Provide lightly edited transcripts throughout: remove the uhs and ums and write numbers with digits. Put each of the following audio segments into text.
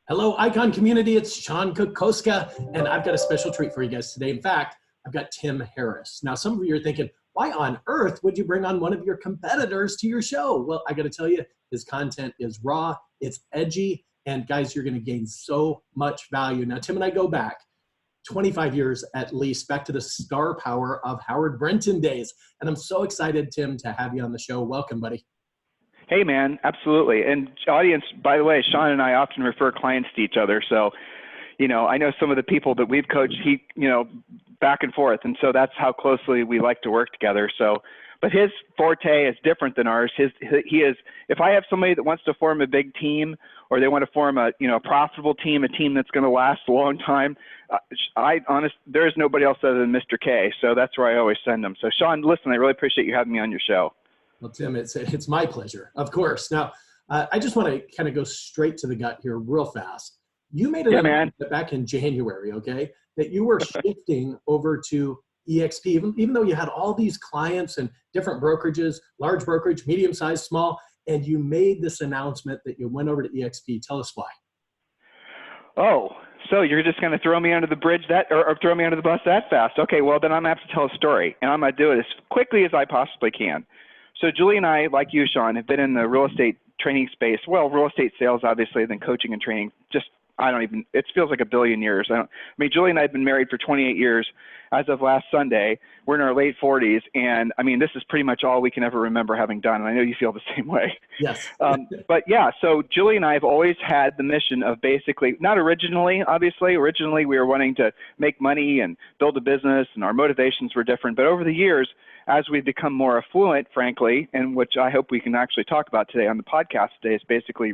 Hello, Icon community. It's Sean Kokoska, and I've got a special treat for you guys today. In fact, I've got Tim Harris. Now, some of you are thinking, why on earth would you bring on one of your competitors to your show? Well, I got to tell you, his content is raw, it's edgy, and guys, you're going to gain so much value. Now, Tim and I go back 25 years at least, back to the star power of Howard Brinton days. And I'm so excited, Tim, to have you on the show. Welcome, buddy. Hey, man, absolutely. And audience, by the way, Sean and I often refer clients to each other. So, I know some of the people that we've coached, back and forth. And so that's how closely we like to work together. So, but his forte is different than ours. If I have somebody that wants to form a big team, or they want to form a profitable team, a team that's going to last a long time, there is nobody else other than Mr. K. So that's where I always send them. So Sean, listen, I really appreciate you having me on your show. Well, Tim, it's my pleasure, of course. Now, I just want to kind of go straight to the gut here real fast. You made an announcement back in January, okay, that you were shifting over to EXP, even though you had all these clients and different brokerages, large brokerage, medium-sized, small, and you made this announcement that you went over to EXP. Tell us why. Oh, so you're just going to throw me under the bridge or throw me under the bus that fast? Okay, well, then I'm going to have to tell a story, and I'm going to do it as quickly as I possibly can. So Julie and I, like you, Sean, have been in the real estate training space. Well, real estate sales, obviously, then coaching and training. It feels like a billion years. Julie and I have been married for 28 years. As of last Sunday, we're in our late 40s. And this is pretty much all we can ever remember having done. And I know you feel the same way. Yes. But yeah, so Julie and I have always had the mission of basically, not originally, obviously, we were wanting to make money and build a business, and our motivations were different. But over the years, as we've become more affluent, frankly, and which I hope we can actually talk about today on the podcast today, is basically,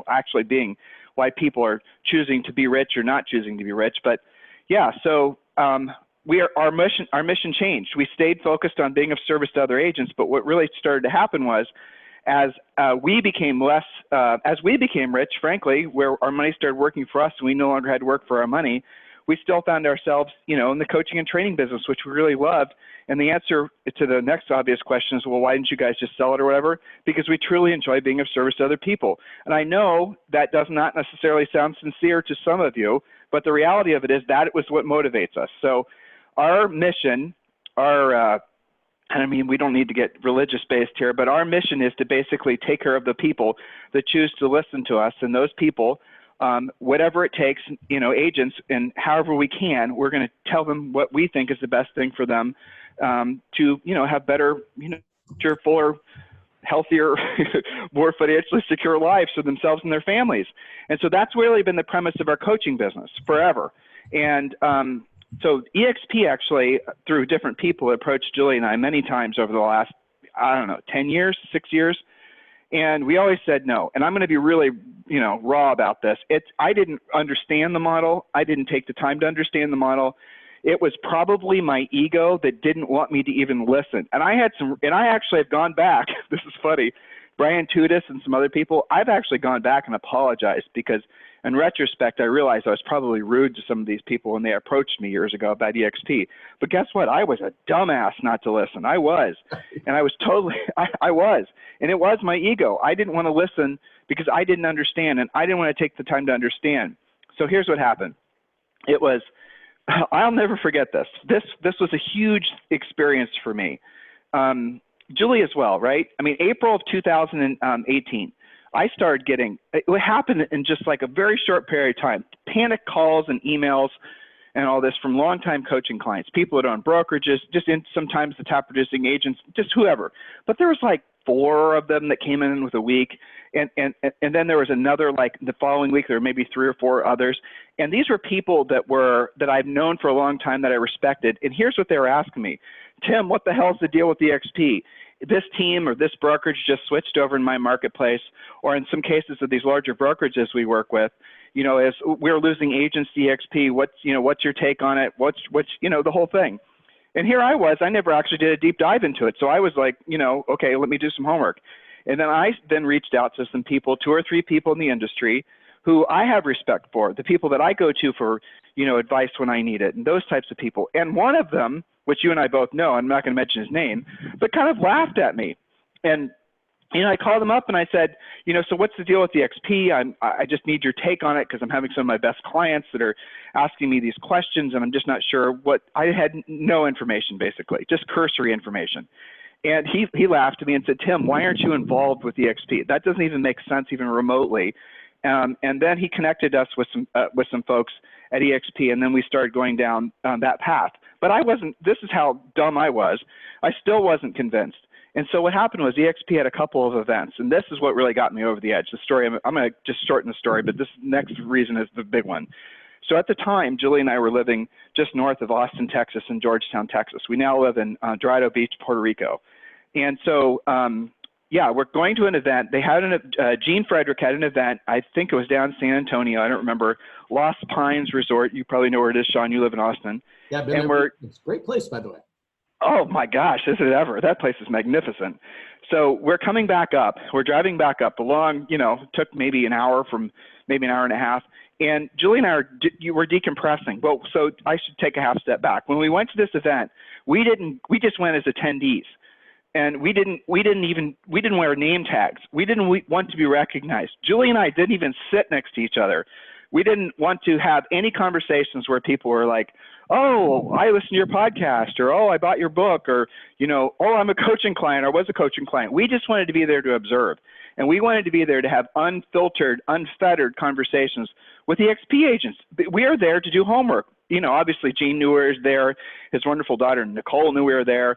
actually being why people are choosing to be rich or not choosing to be rich. But yeah, so our mission changed. We stayed focused on being of service to other agents, but what really started to happen was, as we became rich, frankly, where our money started working for us and we no longer had to work for our money, we still found ourselves, in the coaching and training business, which we really loved. And the answer to the next obvious question is, well, why didn't you guys just sell it or whatever? Because we truly enjoy being of service to other people. And I know that does not necessarily sound sincere to some of you, but the reality of it is that it was what motivates us. So our mission, we don't need to get religious based here, but our mission is to basically take care of the people that choose to listen to us. And those people, whatever it takes, agents, and however we can, we're going to tell them what we think is the best thing for them to, have better, fuller, healthier, more financially secure lives for themselves and their families. And so that's really been the premise of our coaching business forever. And so EXP actually, through different people, approached Julie and I many times over the last, 10 years, 6 years. And we always said no. And I'm going to be really, raw about this. I didn't understand the model. I didn't take the time to understand the model. It was probably my ego that didn't want me to even listen. And I actually have gone back. This is funny. Brian Tudis and some other people, I've actually gone back and apologized because in retrospect, I realized I was probably rude to some of these people when they approached me years ago about EXP. But guess what? I was a dumbass not to listen. I was. And I was totally, I was. And it was my ego. I didn't want to listen because I didn't understand, and I didn't want to take the time to understand. So here's what happened. I'll never forget this. This was a huge experience for me. Julie as well, right? April of 2018. I started getting, it happened in just like a very short period of time, panic calls and emails and all this from longtime coaching clients, people that own brokerages, sometimes the top producing agents, just whoever. But there was like 4 of them that came in with a week. And then there was another, like the following week, there were maybe 3 or 4 others. And these were people that I've known for a long time that I respected. And here's what they were asking me. Tim, what the hell's the deal with EXP? This team or this brokerage just switched over in my marketplace, or in some cases of these larger brokerages we work with, as we're losing agents to EXP, what's your take on it? What's the whole thing. And here I was, I never actually did a deep dive into it. So I was like, okay, let me do some homework. And then I reached out to some people, 2 or 3 people in the industry who I have respect for, the people that I go to for, advice when I need it, and those types of people. And one of them, which you and I both know, I'm not going to mention his name, but kind of laughed at me. And I called them up and I said, so what's the deal with the XP? I just need your take on it because I'm having some of my best clients that are asking me these questions and I'm just not sure what. I had no information, basically, just cursory information. And he laughed at me and said, Tim, why aren't you involved with the XP? That doesn't even make sense even remotely. And then he connected us with some folks at EXP, and then we started going down that path. But this is how dumb I was. I still wasn't convinced. And so what happened was EXP had a couple of events, and this is what really got me over the edge. The story, I'm going to just shorten the story, but this next reason is the big one. So at the time, Julie and I were living just north of Austin, Texas, and Georgetown, Texas. We now live in Dorado Beach, Puerto Rico. And so, we're going to an event. They had Gene Frederick had an event. I think it was down in San Antonio. I don't remember. Lost Pines Resort. You probably know where it is, Sean. You live in Austin. Yeah, and it's a great place, by the way. Oh my gosh, is it ever? That place is magnificent. So we're coming back up. We're driving back up along, took maybe an hour maybe an hour and a half. And Julie and I were decompressing. Well, so I should take a half step back. When we went to this event, we just went as attendees. And we didn't wear name tags. We didn't want to be recognized. Julie and I didn't even sit next to each other. We didn't want to have any conversations where people were like, oh, I listened to your podcast, or, oh, I bought your book, or, oh, I'm a coaching client, or was a coaching client. We just wanted to be there to observe. And we wanted to be there to have unfiltered, unfettered conversations with the XP agents. We are there to do homework. Obviously Gene knew we were there. His wonderful daughter, Nicole, knew we were there,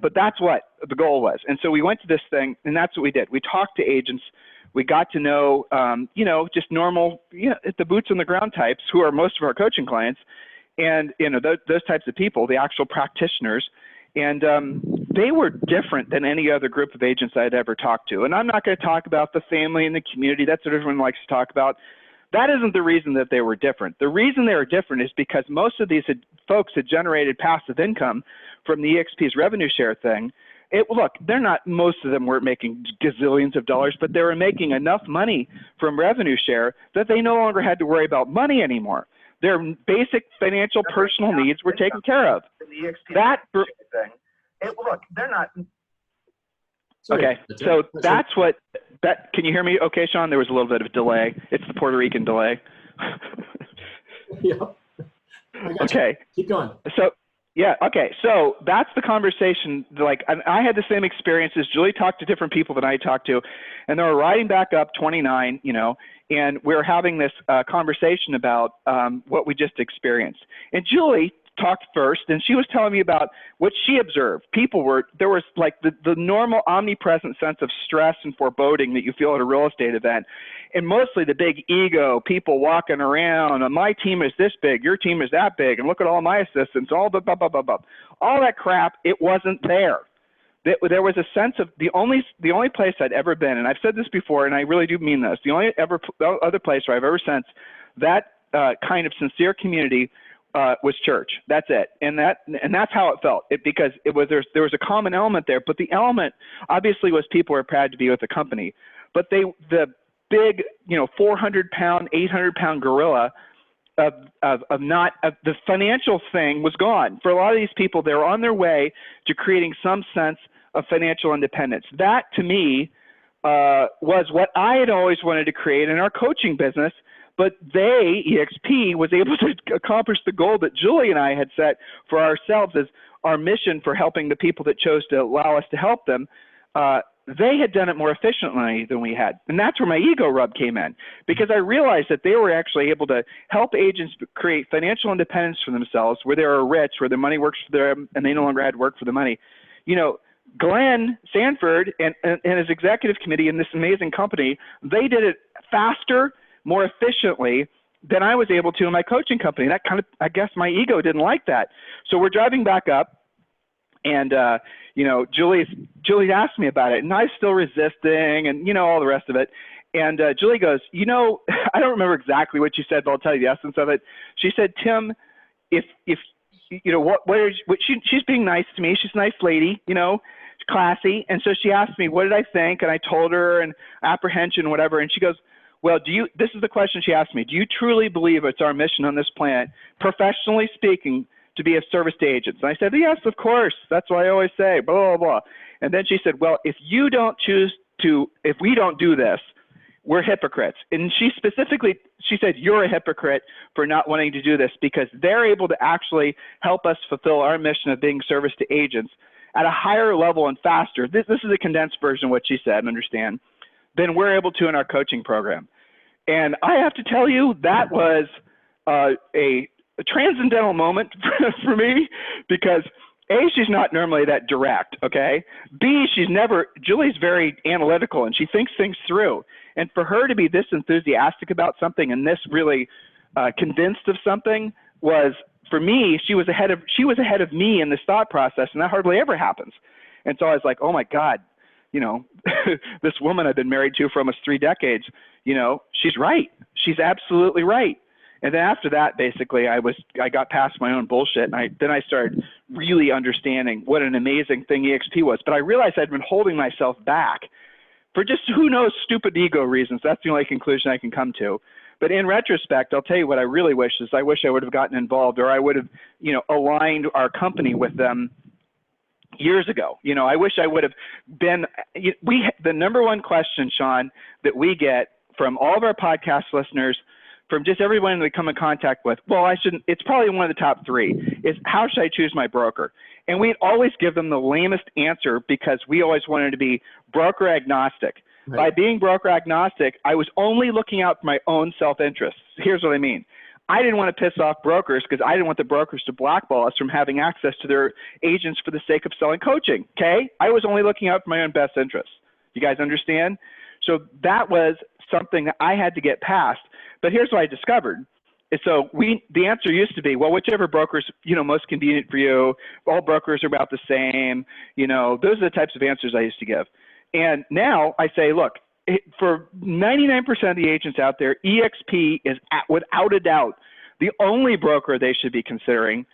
but that's what the goal was. And so we went to this thing, and that's what we did. We talked to agents. We got to know, just normal, the boots on the ground types who are most of our coaching clients. And, those types of people, the actual practitioners. And they were different than any other group of agents I'd ever talked to. And I'm not going to talk about the family and the community. That's what everyone likes to talk about. That isn't the reason that they were different. The reason they were different is because most of these folks had generated passive income from the EXP's revenue share thing. Most of them weren't making gazillions of dollars, but they were making enough money from revenue share that they no longer had to worry about money anymore. Their basic financial personal needs were taken care of. Okay, so that's what, can you hear me okay, Sean? There was a little bit of a delay. It's the Puerto Rican delay. Yeah. Okay. Keep going. So that's the conversation. I had the same experiences. Julie talked to different people than I talked to, and they were riding back up 29, and we were having this conversation about what we just experienced. And Julie talked first, and she was telling me about what she observed. There was like the normal omnipresent sense of stress and foreboding that you feel at a real estate event. And mostly the big ego, people walking around, and my team is this big, your team is that big, and look at all my assistants, all the blah, blah, blah, blah. All that crap, it wasn't there. There was a sense of the only place I'd ever been, and I've said this before, and I really do mean this, the only other place where I've ever sensed that kind of sincere community was church. That's it, and that's how it felt. Because there was a common element there, but the element obviously was people were proud to be with the company, but the big 400-pound, 800-pound gorilla of the financial thing was gone. For a lot of these people, they were on their way to creating some sense of financial independence. That to me was what I had always wanted to create in our coaching business. But EXP was able to accomplish the goal that Julie and I had set for ourselves as our mission for helping the people that chose to allow us to help them. They had done it more efficiently than we had. And that's where my ego rub came in, because I realized that they were actually able to help agents create financial independence for themselves, where they were rich, where their money works for them, and they no longer had to work for the money. Glenn Sanford and his executive committee in this amazing company, they did it faster, more efficiently than I was able to in my coaching company. That I guess my ego didn't like that. So we're driving back up, and Julie asked me about it, and I was still resisting, and all the rest of it. And Julie goes, I don't remember exactly what she said, but I'll tell you the essence of it. She said, Tim, if she's being nice to me. She's a nice lady, classy. And so she asked me, what did I think? And I told her, and apprehension, whatever. And she goes, well, this is the question she asked me. Do you truly believe it's our mission on this planet, professionally speaking, to be of service to agents? And I said, yes, of course. That's what I always say, blah, blah, blah. And then she said, well, if you don't choose if we don't do this, we're hypocrites. And she said, you're a hypocrite for not wanting to do this, because they're able to actually help us fulfill our mission of being service to agents at a higher level and faster. This is a condensed version of what she said, understand, than we're able to in our coaching program. And I have to tell you, that was a transcendental moment for me, because A, she's not normally that direct, okay? B, Julie's very analytical and she thinks things through. And for her to be this enthusiastic about something and this really convinced of something was, for me, she was ahead of me in this thought process, and that hardly ever happens. And so I was like, oh my God, this woman I've been married to for almost 3 decades, she's right. She's absolutely right. And then after that, basically, I got past my own bullshit, and then I started really understanding what an amazing thing EXP was. But I realized I'd been holding myself back for just who knows stupid ego reasons. That's the only conclusion I can come to. But in retrospect, I'll tell you what I really wish is, I wish I would have gotten involved, or I would have, aligned our company with them years ago. I wish I would have been. The number one question, Sean, that we get from all of our podcast listeners, from just everyone we come in contact with, it's probably one of the top 3, is how should I choose my broker? And we'd always give them the lamest answer, because we always wanted to be broker agnostic. Right. By being broker agnostic, I was only looking out for my own self-interest. Here's what I mean. I didn't want to piss off brokers, because I didn't want the brokers to blackball us from having access to their agents for the sake of selling coaching, okay? I was only looking out for my own best interests. You guys understand? So that was something that I had to get past. But here's what I discovered. So the answer used to be, well, whichever broker's, most convenient for you. All brokers are about the same. Those are the types of answers I used to give. And now I say, look, for 99% of the agents out there, EXP is without a doubt the only broker they should be considering,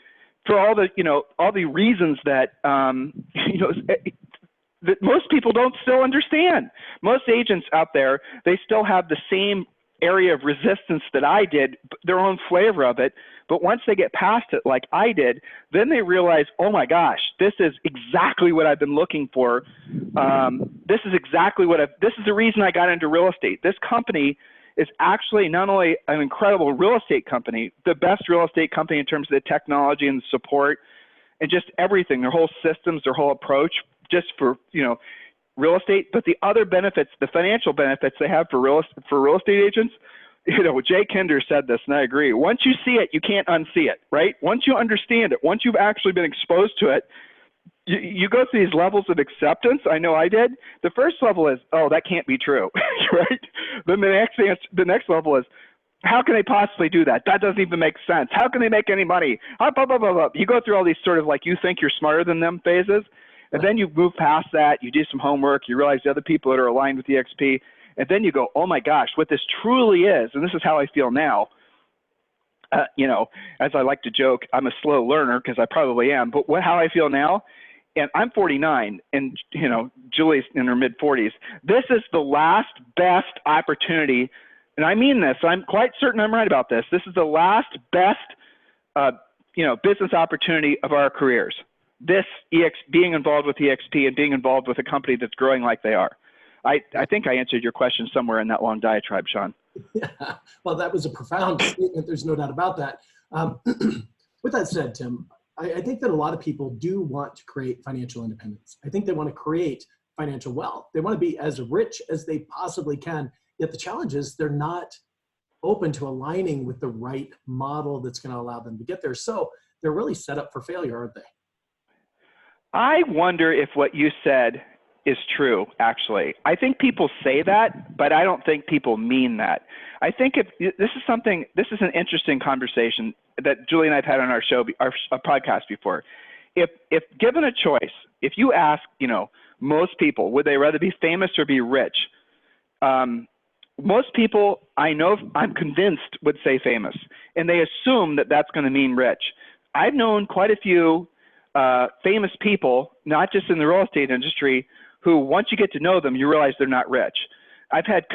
for all the reasons that, that most people don't still understand. Most agents out there, they still have the same area of resistance that I did, their own flavor of it. But once they get past it, like I did, then they realize, oh my gosh, this is exactly what I've been looking for. This is the reason I got into real estate. This company is actually not only an incredible real estate company, the best real estate company in terms of the technology and the support and just everything, their whole systems, their whole approach, just for, real estate, but the other benefits, the financial benefits they have for real estate agents, Jay Kinder said this, and I agree. Once you see it, you can't unsee it, right? Once you understand it, once you've actually been exposed to it, you go through these levels of acceptance. I know I did. The first level is, oh, that can't be true, right? Then the next level is, how can they possibly do that? That doesn't even make sense. How can they make any money? Blah, blah, blah, blah. You go through all these sort of like, you think you're smarter than them phases. And then you move past that, you do some homework, you realize the other people that are aligned with EXP, and then you go, oh my gosh, what this truly is, and this is how I feel now. As I like to joke, I'm a slow learner, because I probably am, but how I feel now, and I'm 49, and Julie's in her mid-40s. This is the last best opportunity, and I mean this, I'm quite certain I'm right about this. This is the last best, business opportunity of our careers. Being involved with EXP and being involved with a company that's growing like they are. I think I answered your question somewhere in that long diatribe, Sean. Yeah. Well, that was a profound statement. There's no doubt about that. With that said, Tim, I think that a lot of people do want to create financial independence. I think they want to create financial wealth. They want to be as rich as they possibly can. Yet the challenge is they're not open to aligning with the right model that's going to allow them to get there. So they're really set up for failure, aren't they? I wonder if what you said is true, actually. I think people say that, but I don't think people mean that. I think this is an interesting conversation that Julie and I have had on our show, our podcast before. If given a choice, if you ask, most people, would they rather be famous or be rich? Most people I know, I'm convinced, would say famous, and they assume that that's going to mean rich. I've known quite a few famous people, not just in the real estate industry, who once you get to know them, you realize they're not rich. I've had,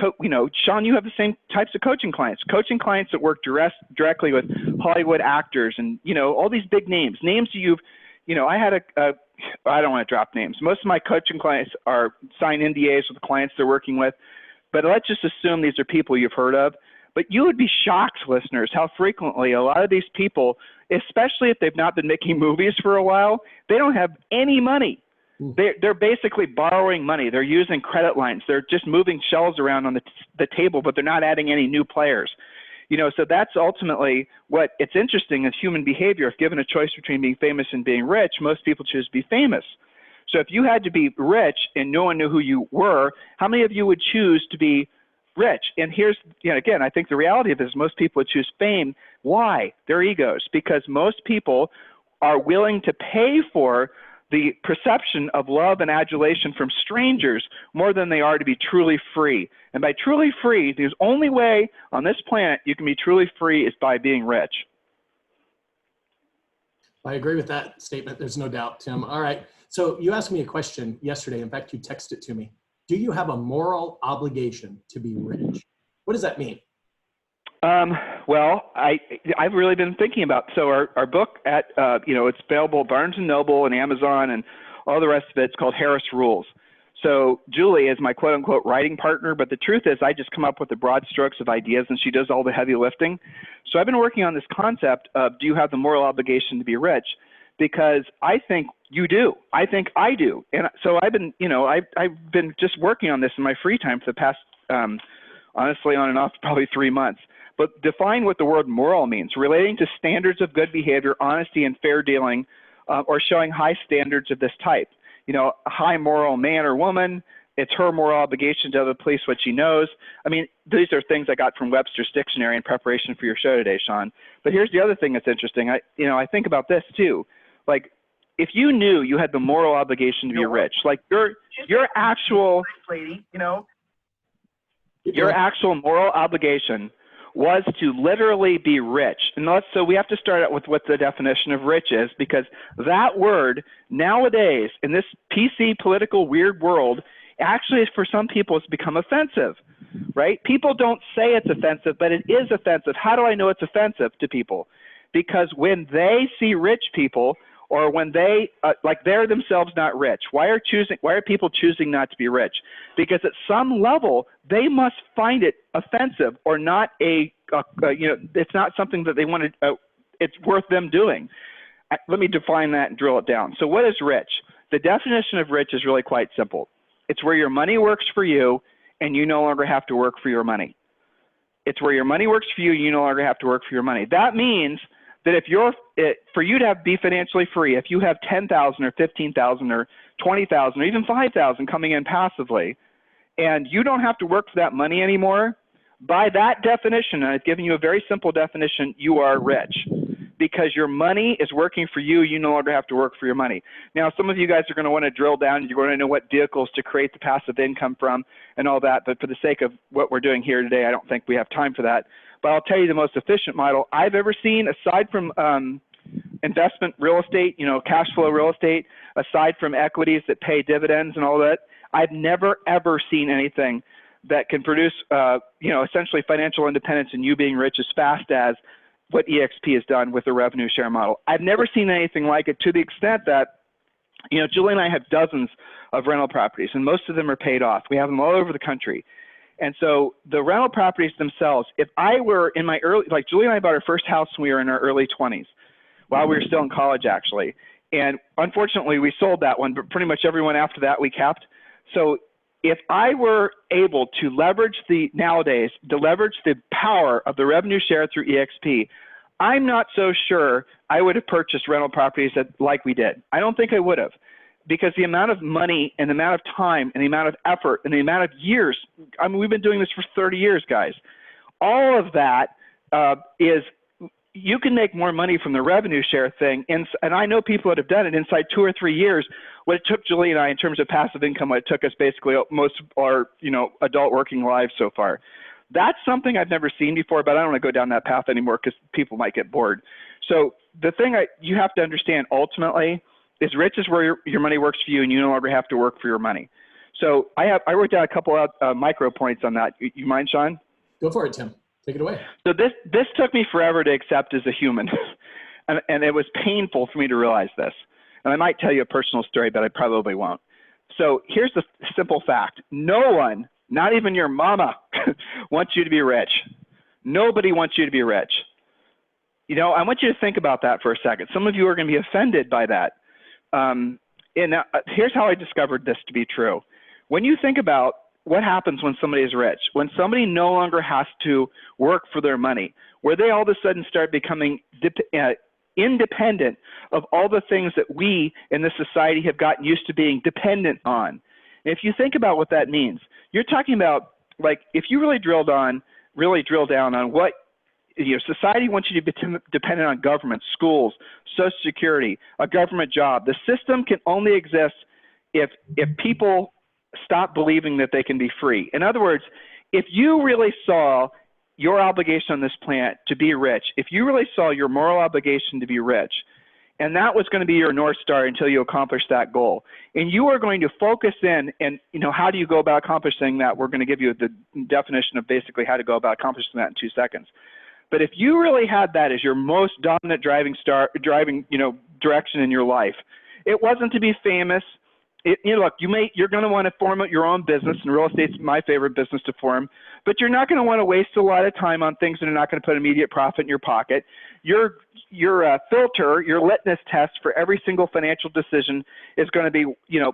Sean, you have the same types of coaching clients that work directly with Hollywood actors and, all these big names that I had I don't want to drop names. Most of my coaching clients are signed NDAs with the clients they're working with, but let's just assume these are people you've heard of. But you would be shocked, listeners, how frequently a lot of these people, especially if they've not been making movies for a while, they don't have any money. They're basically borrowing money. They're using credit lines. They're just moving shells around on the table, but they're not adding any new players. So that's ultimately what it's interesting is human behavior. If given a choice between being famous and being rich, most people choose to be famous. So if you had to be rich and no one knew who you were, how many of you would choose to be rich? And here's, again, I think the reality of this is most people would choose fame. Why? Their egos. Because most people are willing to pay for the perception of love and adulation from strangers more than they are to be truly free. And by truly free, the only way on this planet you can be truly free is by being rich. I agree with that statement. There's no doubt, Tim. All right. So you asked me a question yesterday. In fact, you texted it to me. Do you have a moral obligation to be rich? What does that mean? Well, I've really been thinking about, so our book at, it's available at Barnes & Noble and Amazon and all the rest of it. It's called Harris Rules. So Julie is my quote unquote writing partner, but the truth is I just come up with the broad strokes of ideas and she does all the heavy lifting. So I've been working on this concept of, do you have the moral obligation to be rich? Because I think you do. I think I do. And so I've been, I've been just working on this in my free time for the past, honestly, on and off, probably 3 months. But define what the word moral means, relating to standards of good behavior, honesty, and fair dealing, or showing high standards of this type. A high moral man or woman, it's her moral obligation to tell the police what she knows. I mean, these are things I got from Webster's Dictionary in preparation for your show today, Sean. But here's the other thing that's interesting. I think about this too. Like, if you knew you had the moral obligation to be rich, like your actual, your actual moral obligation was to literally be rich. And so we have to start out with what the definition of rich is, because that word nowadays in this PC political weird world actually for some people it's become offensive, right? People don't say it's offensive, but it is offensive. How do I know it's offensive to people? Because when they see rich people, or when they, they're themselves not rich. Why are people choosing not to be rich? Because at some level, they must find it offensive or not it's not something that they want to, it's worth them doing. Let me define that and drill it down. So what is rich? The definition of rich is really quite simple. It's where your money works for you and you no longer have to work for your money. It's where your money works for you, you no longer have to work for your money. That means that for you to be financially free, if you have 10,000 or 15,000 or 20,000 or even 5,000 coming in passively, and you don't have to work for that money anymore, by that definition, and I've given you a very simple definition, you are rich. Because your money is working for you, you no longer have to work for your money. Now, some of you guys are going to want to drill down, you're going to know what vehicles to create the passive income from and all that, but for the sake of what we're doing here today, I don't think we have time for that. But I'll tell you the most efficient model I've ever seen, aside from investment real estate, cash flow real estate, aside from equities that pay dividends and all that, I've never, ever seen anything that can produce, essentially financial independence and you being rich as fast as what EXP has done with the revenue share model. I've never seen anything like it, to the extent that, Julie and I have dozens of rental properties, and most of them are paid off. We have them all over the country. And so the rental properties themselves, if I were in my early, like Julie and I bought our first house when we were in our early 20s, while we were still in college, actually. And unfortunately, we sold that one, but pretty much everyone after that we kept. So if I were able to leverage the power of the revenue share through EXP, I'm not so sure I would have purchased rental properties like we did. I don't think I would have. Because the amount of money and the amount of time and the amount of effort and the amount of years, I mean, we've been doing this for 30 years, guys. All of that is, you can make more money from the revenue share thing. And I know people that have done it inside 2 or 3 years. What it took Julie and I in terms of passive income, what it took us basically most of our, adult working lives so far. That's something I've never seen before, but I don't want to go down that path anymore because people might get bored. So the thing you have to understand ultimately is rich is where your money works for you and you no longer have to work for your money. So I wrote down a couple of micro points on that. You mind, Sean? Go for it, Tim. Take it away. So this took me forever to accept as a human. and it was painful for me to realize this. And I might tell you a personal story, but I probably won't. So here's the simple fact. No one, not even your mama, wants you to be rich. Nobody wants you to be rich. You know, I want you to think about that for a second. Some of you are going to be offended by that. Here's how I discovered this to be true. When you think about what happens when somebody is rich, when somebody no longer has to work for their money, where they all of a sudden start becoming independent of all the things that we in this society have gotten used to being dependent on. And if you think about what that means, you're talking about, like, if you really drill down on what society wants you to be dependent on government, schools, Social Security, a government job. The system can only exist if people stop believing that they can be free. In other words, if you really saw your obligation on this planet to be rich, if you really saw your moral obligation to be rich, and that was going to be your North Star until you accomplish that goal, and you are going to focus in, and how do you go about accomplishing that? We're going to give you the definition of basically how to go about accomplishing that in 2 seconds. But if you really had that as your most dominant driving direction in your life, it wasn't to be famous. Look, you're going to want to form your own business, and real estate's my favorite business to form, but you're not going to want to waste a lot of time on things that are not going to put immediate profit in your pocket. Your filter, your litmus test for every single financial decision is going to be,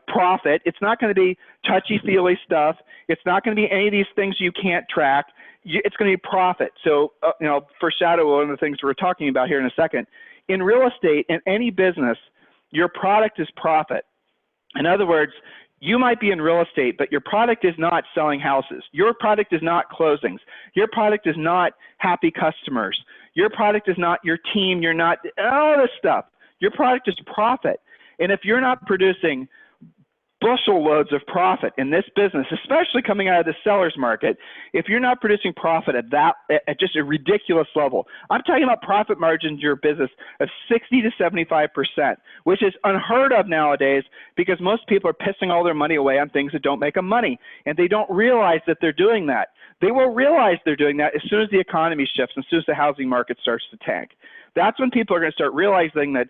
profit. It's not going to be touchy-feely stuff. It's not going to be any of these things you can't track. It's going to be profit. So, foreshadow one of the things we're talking about here in a second. In real estate, in any business, your product is profit. In other words, you might be in real estate, but your product is not selling houses. Your product is not closings. Your product is not happy customers. Your product is not your team. You're not all this stuff. Your product is profit. And if you're not producing bushel loads of profit in this business, especially coming out of the seller's market, if you're not producing profit at just a ridiculous level, I'm talking about profit margins in your business of 60 to 75%, which is unheard of nowadays because most people are pissing all their money away on things that don't make them money, and they don't realize that they're doing that. They will realize they're doing that as soon as the economy shifts, as soon as the housing market starts to tank. That's when people are going to start realizing that,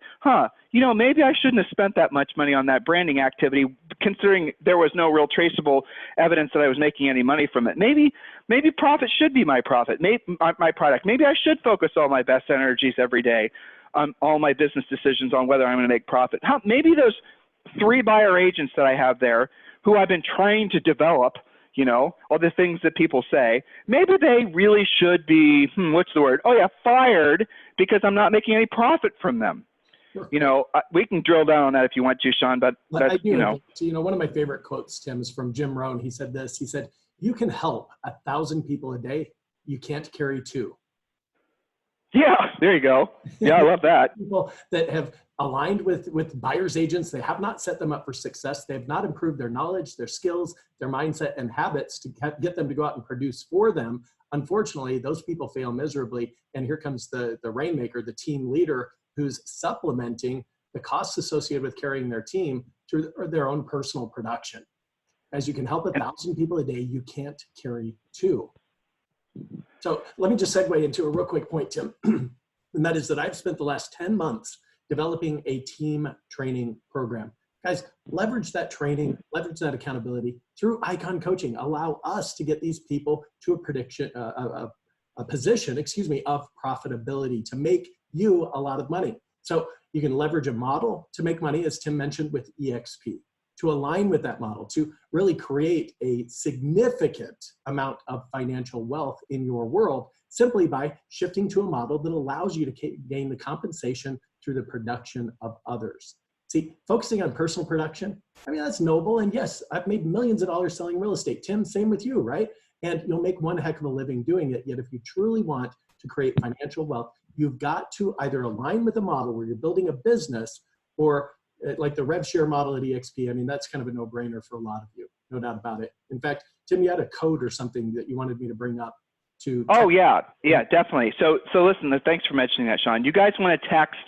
maybe I shouldn't have spent that much money on that branding activity, considering there was no real traceable evidence that I was making any money from it. Maybe profit should be my profit, my product. Maybe I should focus all my best energies every day on all my business decisions on whether I'm going to make profit. Maybe those 3 buyer agents that I have there who I've been trying to develop, all the things that people say, maybe they really should be, fired because I'm not making any profit from them. We can drill down on that if you want to, Sean, but that's, one of my favorite quotes, Tim, is from Jim Rohn. He said this, he said, "You can help 1,000 people a day. You can't carry 2. Yeah, there you go. Yeah, I love that. People that have aligned with buyers agents, they have not set them up for success. They have not improved their knowledge, their skills, their mindset, and habits to get them to go out and produce for them. Unfortunately, those people fail miserably. And here comes the rainmaker, the team leader, who's supplementing the costs associated with carrying their team through their own personal production. As you can help 1,000 people a day, you can't carry 2. So let me just segue into a real quick point, Tim, and that is that I've spent the last 10 months developing a team training program. Guys, leverage that training, leverage that accountability through Icon Coaching. Allow us to get these people to a position of profitability to make you a lot of money. So you can leverage a model to make money, as Tim mentioned, with EXP, to align with that model, to really create a significant amount of financial wealth in your world simply by shifting to a model that allows you to gain the compensation through the production of others. See, focusing on personal production, that's noble. And yes, I've made millions of dollars selling real estate. Tim, same with you, right? And you'll make one heck of a living doing it. Yet if you truly want to create financial wealth, you've got to either align with a model where you're building a business, or like the rev share model at EXP. That's kind of a no-brainer for a lot of you, no doubt about it. In fact, Tim, you had a code or something that you wanted me to bring up to. Oh yeah, definitely. So listen, thanks for mentioning that, Sean. You guys want to text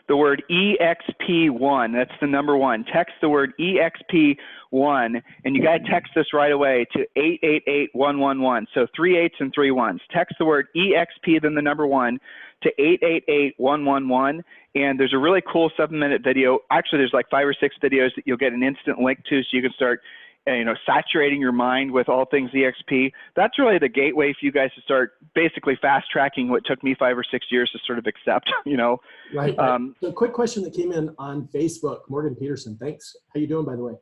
the word EXP1. That's the number 1. Text the word EXP1, and you got to text this right away to 888-111. So 3 8s and 3 1s. Text the word EXP, then the number 1 to 888-111. And there's a really cool 7-minute video. Actually, there's like 5 or 6 videos that you'll get an instant link to, so you can start saturating your mind with all things EXP. That's really the gateway for you guys to start basically fast tracking what took me 5 or 6 years to sort of accept, Right. So quick question that came in on Facebook, Morgan Peterson. Thanks. How you doing, by the way?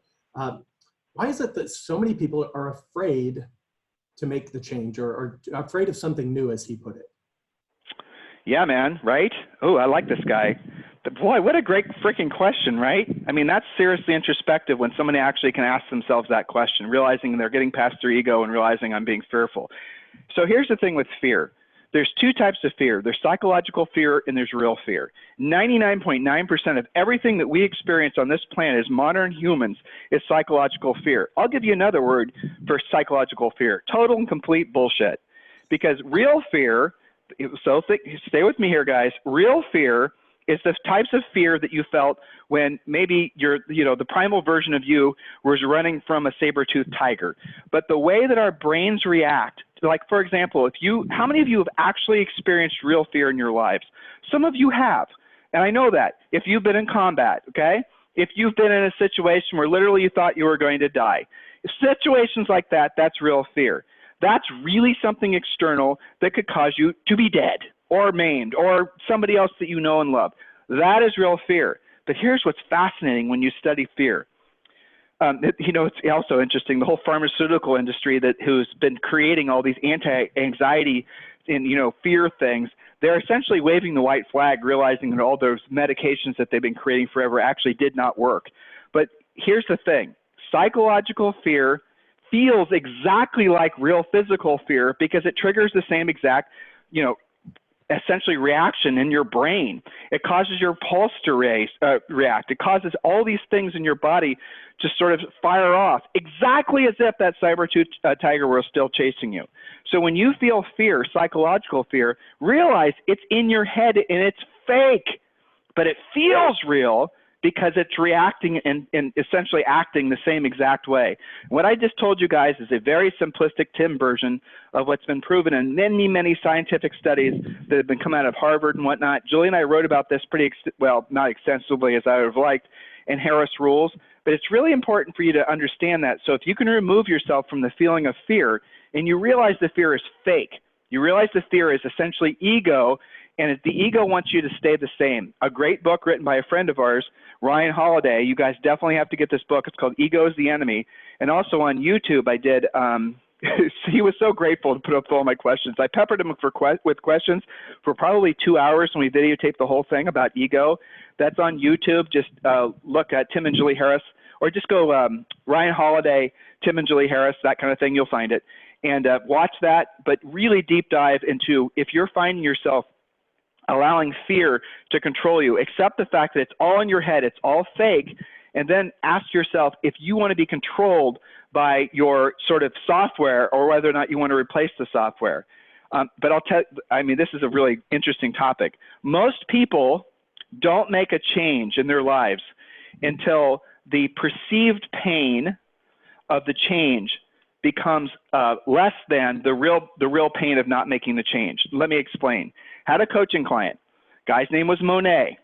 Why is it that so many people are afraid to make the change or afraid of something new, as he put it? Yeah, man. Right. Oh, I like this guy. Boy, what a great freaking question, right? I mean, that's seriously introspective when somebody actually can ask themselves that question, realizing they're getting past their ego and realizing I'm being fearful. So here's the thing with fear. There's 2 types of fear. There's psychological fear and there's real fear. 99.9% of everything that we experience on this planet as modern humans is psychological fear. I'll give you another word for psychological fear: total and complete bullshit. Because real fear, stay with me here, guys. Real fear is the types of fear that you felt when maybe the primal version of you was running from a saber-toothed tiger. But the way that our brains react, like for example, how many of you have actually experienced real fear in your lives? Some of you have, and I know that. If you've been in combat, okay? If you've been in a situation where literally you thought you were going to die. Situations like that, that's real fear. That's really something external that could cause you to be dead or maimed or somebody else that you know and love. That is real fear. But here's what's fascinating when you study fear. It's also interesting, the whole pharmaceutical industry who's been creating all these anti-anxiety and, fear things, they're essentially waving the white flag, realizing that all those medications that they've been creating forever actually did not work. But here's the thing. Psychological fear feels exactly like real physical fear because it triggers the same exact, essentially reaction in your brain. It causes your pulse to react. It causes all these things in your body to sort of fire off, exactly as if that saber-toothed tiger were still chasing you. So when you feel fear, psychological fear, realize it's in your head and it's fake, but it feels real because it's reacting and essentially acting the same exact way. What I just told you guys is a very simplistic Tim version of what's been proven in many, many scientific studies that have been coming out of Harvard and whatnot. Julie and I wrote about this not extensively as I would have liked, in Harris Rules, but it's really important for you to understand that. So if you can remove yourself from the feeling of fear and you realize the fear is fake, you realize the fear is essentially ego, and the ego wants you to stay the same. A great book written by a friend of ours, Ryan Holiday. You guys definitely have to get this book. It's called Ego is the Enemy. And also on YouTube, I did, he was so grateful to put up all my questions. I peppered him with questions for probably 2 hours when we videotaped the whole thing about ego. That's on YouTube. Just look at Tim and Julie Harris, or just go Ryan Holiday, Tim and Julie Harris, that kind of thing. You'll find it. And watch that, but really deep dive into if you're finding yourself allowing fear to control you, accept the fact that it's all in your head, it's all fake, and then ask yourself if you want to be controlled by your sort of software or whether or not you want to replace the software. But this is a really interesting topic. Most people don't make a change in their lives until the perceived pain of the change becomes less than the real pain of not making the change. Let me explain. Had a coaching client. Guy's name was Monet.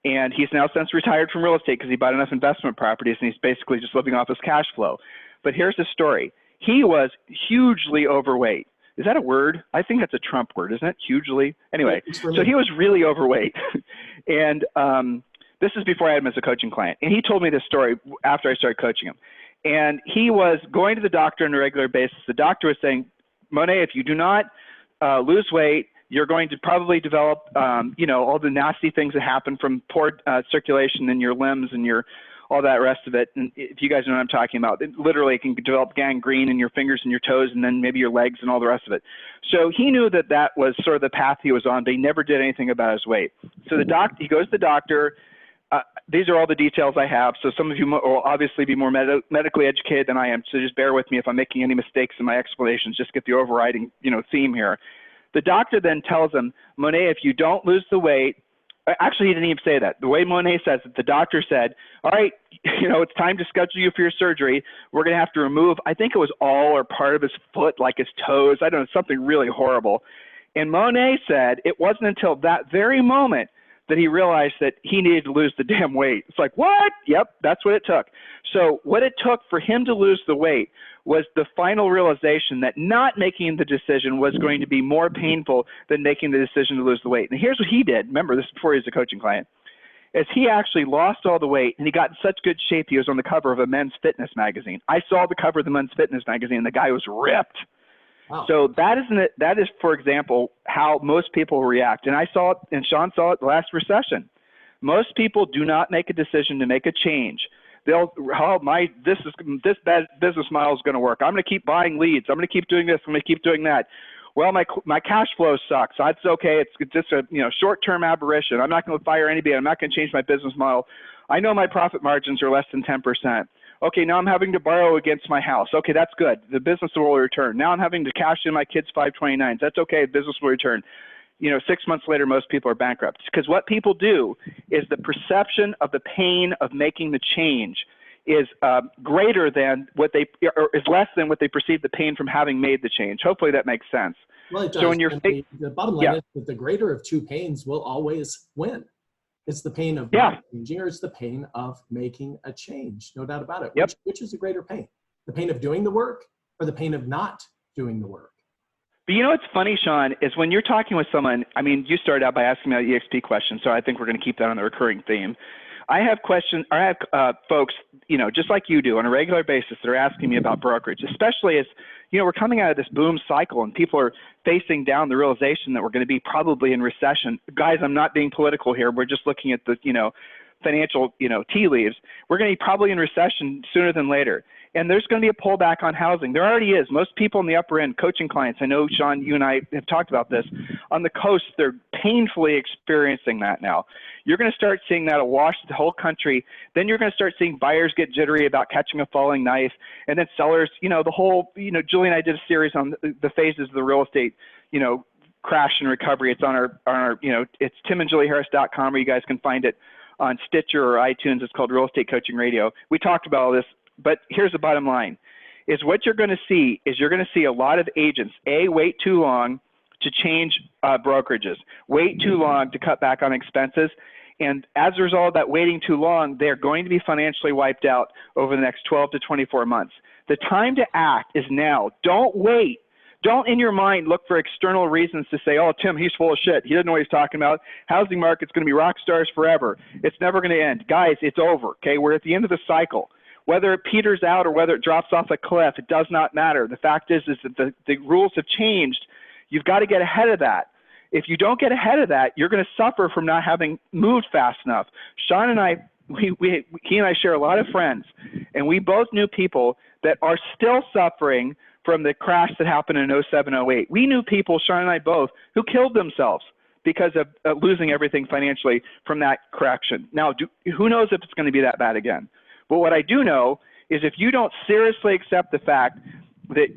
And he's now since retired from real estate because he bought enough investment properties and he's basically just living off his cash flow. But here's the story. He was hugely overweight. Is that a word? I think that's a Trump word, isn't it? Hugely? Anyway, so he was really overweight. And this is before I had him as a coaching client. And he told me this story after I started coaching him. And he was going to the doctor on a regular basis. The doctor was saying, Monet, if you do not lose weight, you're going to probably develop, all the nasty things that happen from poor circulation in your limbs and all that rest of it. And if you guys know what I'm talking about, it literally can develop gangrene in your fingers and your toes and then maybe your legs and all the rest of it. So he knew that was sort of the path he was on. They never did anything about his weight. So he goes to the doctor. These are all the details I have. So some of you will obviously be more medically educated than I am. So just bear with me if I'm making any mistakes in my explanations. Just get the overriding, theme here. The doctor then tells him, Monet, if you don't lose the weight, Actually, he didn't even say that. The way Monet says it, the doctor said, all right, it's time to schedule you for your surgery. We're going to have to remove, I think it was all or part of his foot, like his toes. I don't know, something really horrible. And Monet said it wasn't until that very moment that he realized that he needed to lose the damn weight. It's like, what? Yep, that's what it took. So what it took for him to lose the weight was the final realization that not making the decision was going to be more painful than making the decision to lose the weight. And here's what he did. Remember, this is before he was a coaching client. Is he actually lost all the weight, and he got in such good shape he was on the cover of a men's fitness magazine. I saw the cover of the men's fitness magazine, and the guy was ripped. Wow. So that is, for example, how most people react. And I saw it, and Sean saw it the last recession. Most people do not make a decision to make a change. They'll, this bad business model is going to work. I'm going to keep buying leads. I'm going to keep doing this. I'm going to keep doing that. Well, my cash flow sucks. That's okay. It's just a short-term aberration. I'm not going to fire anybody. I'm not going to change my business model. I know my profit margins are less than 10%. Okay, now I'm having to borrow against my house. Okay, that's good. The business will return. Now I'm having to cash in my kids' 529s. That's okay. The business will return. 6 months later, most people are bankrupt. Because what people do is the perception of the pain of making the change is greater than what they, or is less than what they perceive the pain from having made the change. Hopefully that makes sense. Well, it does. So when you're the bottom line is that the greater of two pains will always win. It's the pain of not changing, or it's the pain of making a change. No doubt about it. Which is a greater pain? The pain of doing the work, or the pain of not doing the work? But what's funny, Sean, is when you're talking with someone, I mean, you started out by asking me about EXP questions, so I think we're going to keep that on the recurring theme. I have folks, just like you do on a regular basis that are asking me about brokerage, especially as, we're coming out of this boom cycle and people are facing down the realization that we're going to be probably in recession. Guys, I'm not being political here. We're just looking at the, financial, tea leaves. We're going to be probably in recession sooner than later. And there's going to be a pullback on housing. There already is. Most people in the upper end, coaching clients, I know, Sean, you and I have talked about this. On the coast, they're painfully experiencing that now. You're going to start seeing that awash the whole country. Then you're going to start seeing buyers get jittery about catching a falling knife. And then sellers, the whole, Julie and I did a series on the phases of the real estate, crash and recovery. It's on our it's timandjulieharris.com, where you guys can find it on Stitcher or iTunes. It's called Real Estate Coaching Radio. We talked about all this. But here's the bottom line, is what you're going to see is you're going to see a lot of agents, wait too long to change brokerages, wait too long to cut back on expenses. And as a result of that waiting too long, they're going to be financially wiped out over the next 12 to 24 months. The time to act is now. Don't wait. Don't in your mind look for external reasons to say, oh, Tim, he's full of shit. He doesn't know what he's talking about. Housing market's going to be rock stars forever. It's never going to end. Guys, it's over. Okay, we're at the end of the cycle. Whether it peters out or whether it drops off a cliff, it does not matter. The fact is that the rules have changed. You've got to get ahead of that. If you don't get ahead of that, you're going to suffer from not having moved fast enough. Sean and I, he and I share a lot of friends, and we both knew people that are still suffering from the crash that happened in 07, 08. We knew people, Sean and I both, who killed themselves because of losing everything financially from that correction. Now, who knows if it's going to be that bad again? But what I do know is if you don't seriously accept the fact that,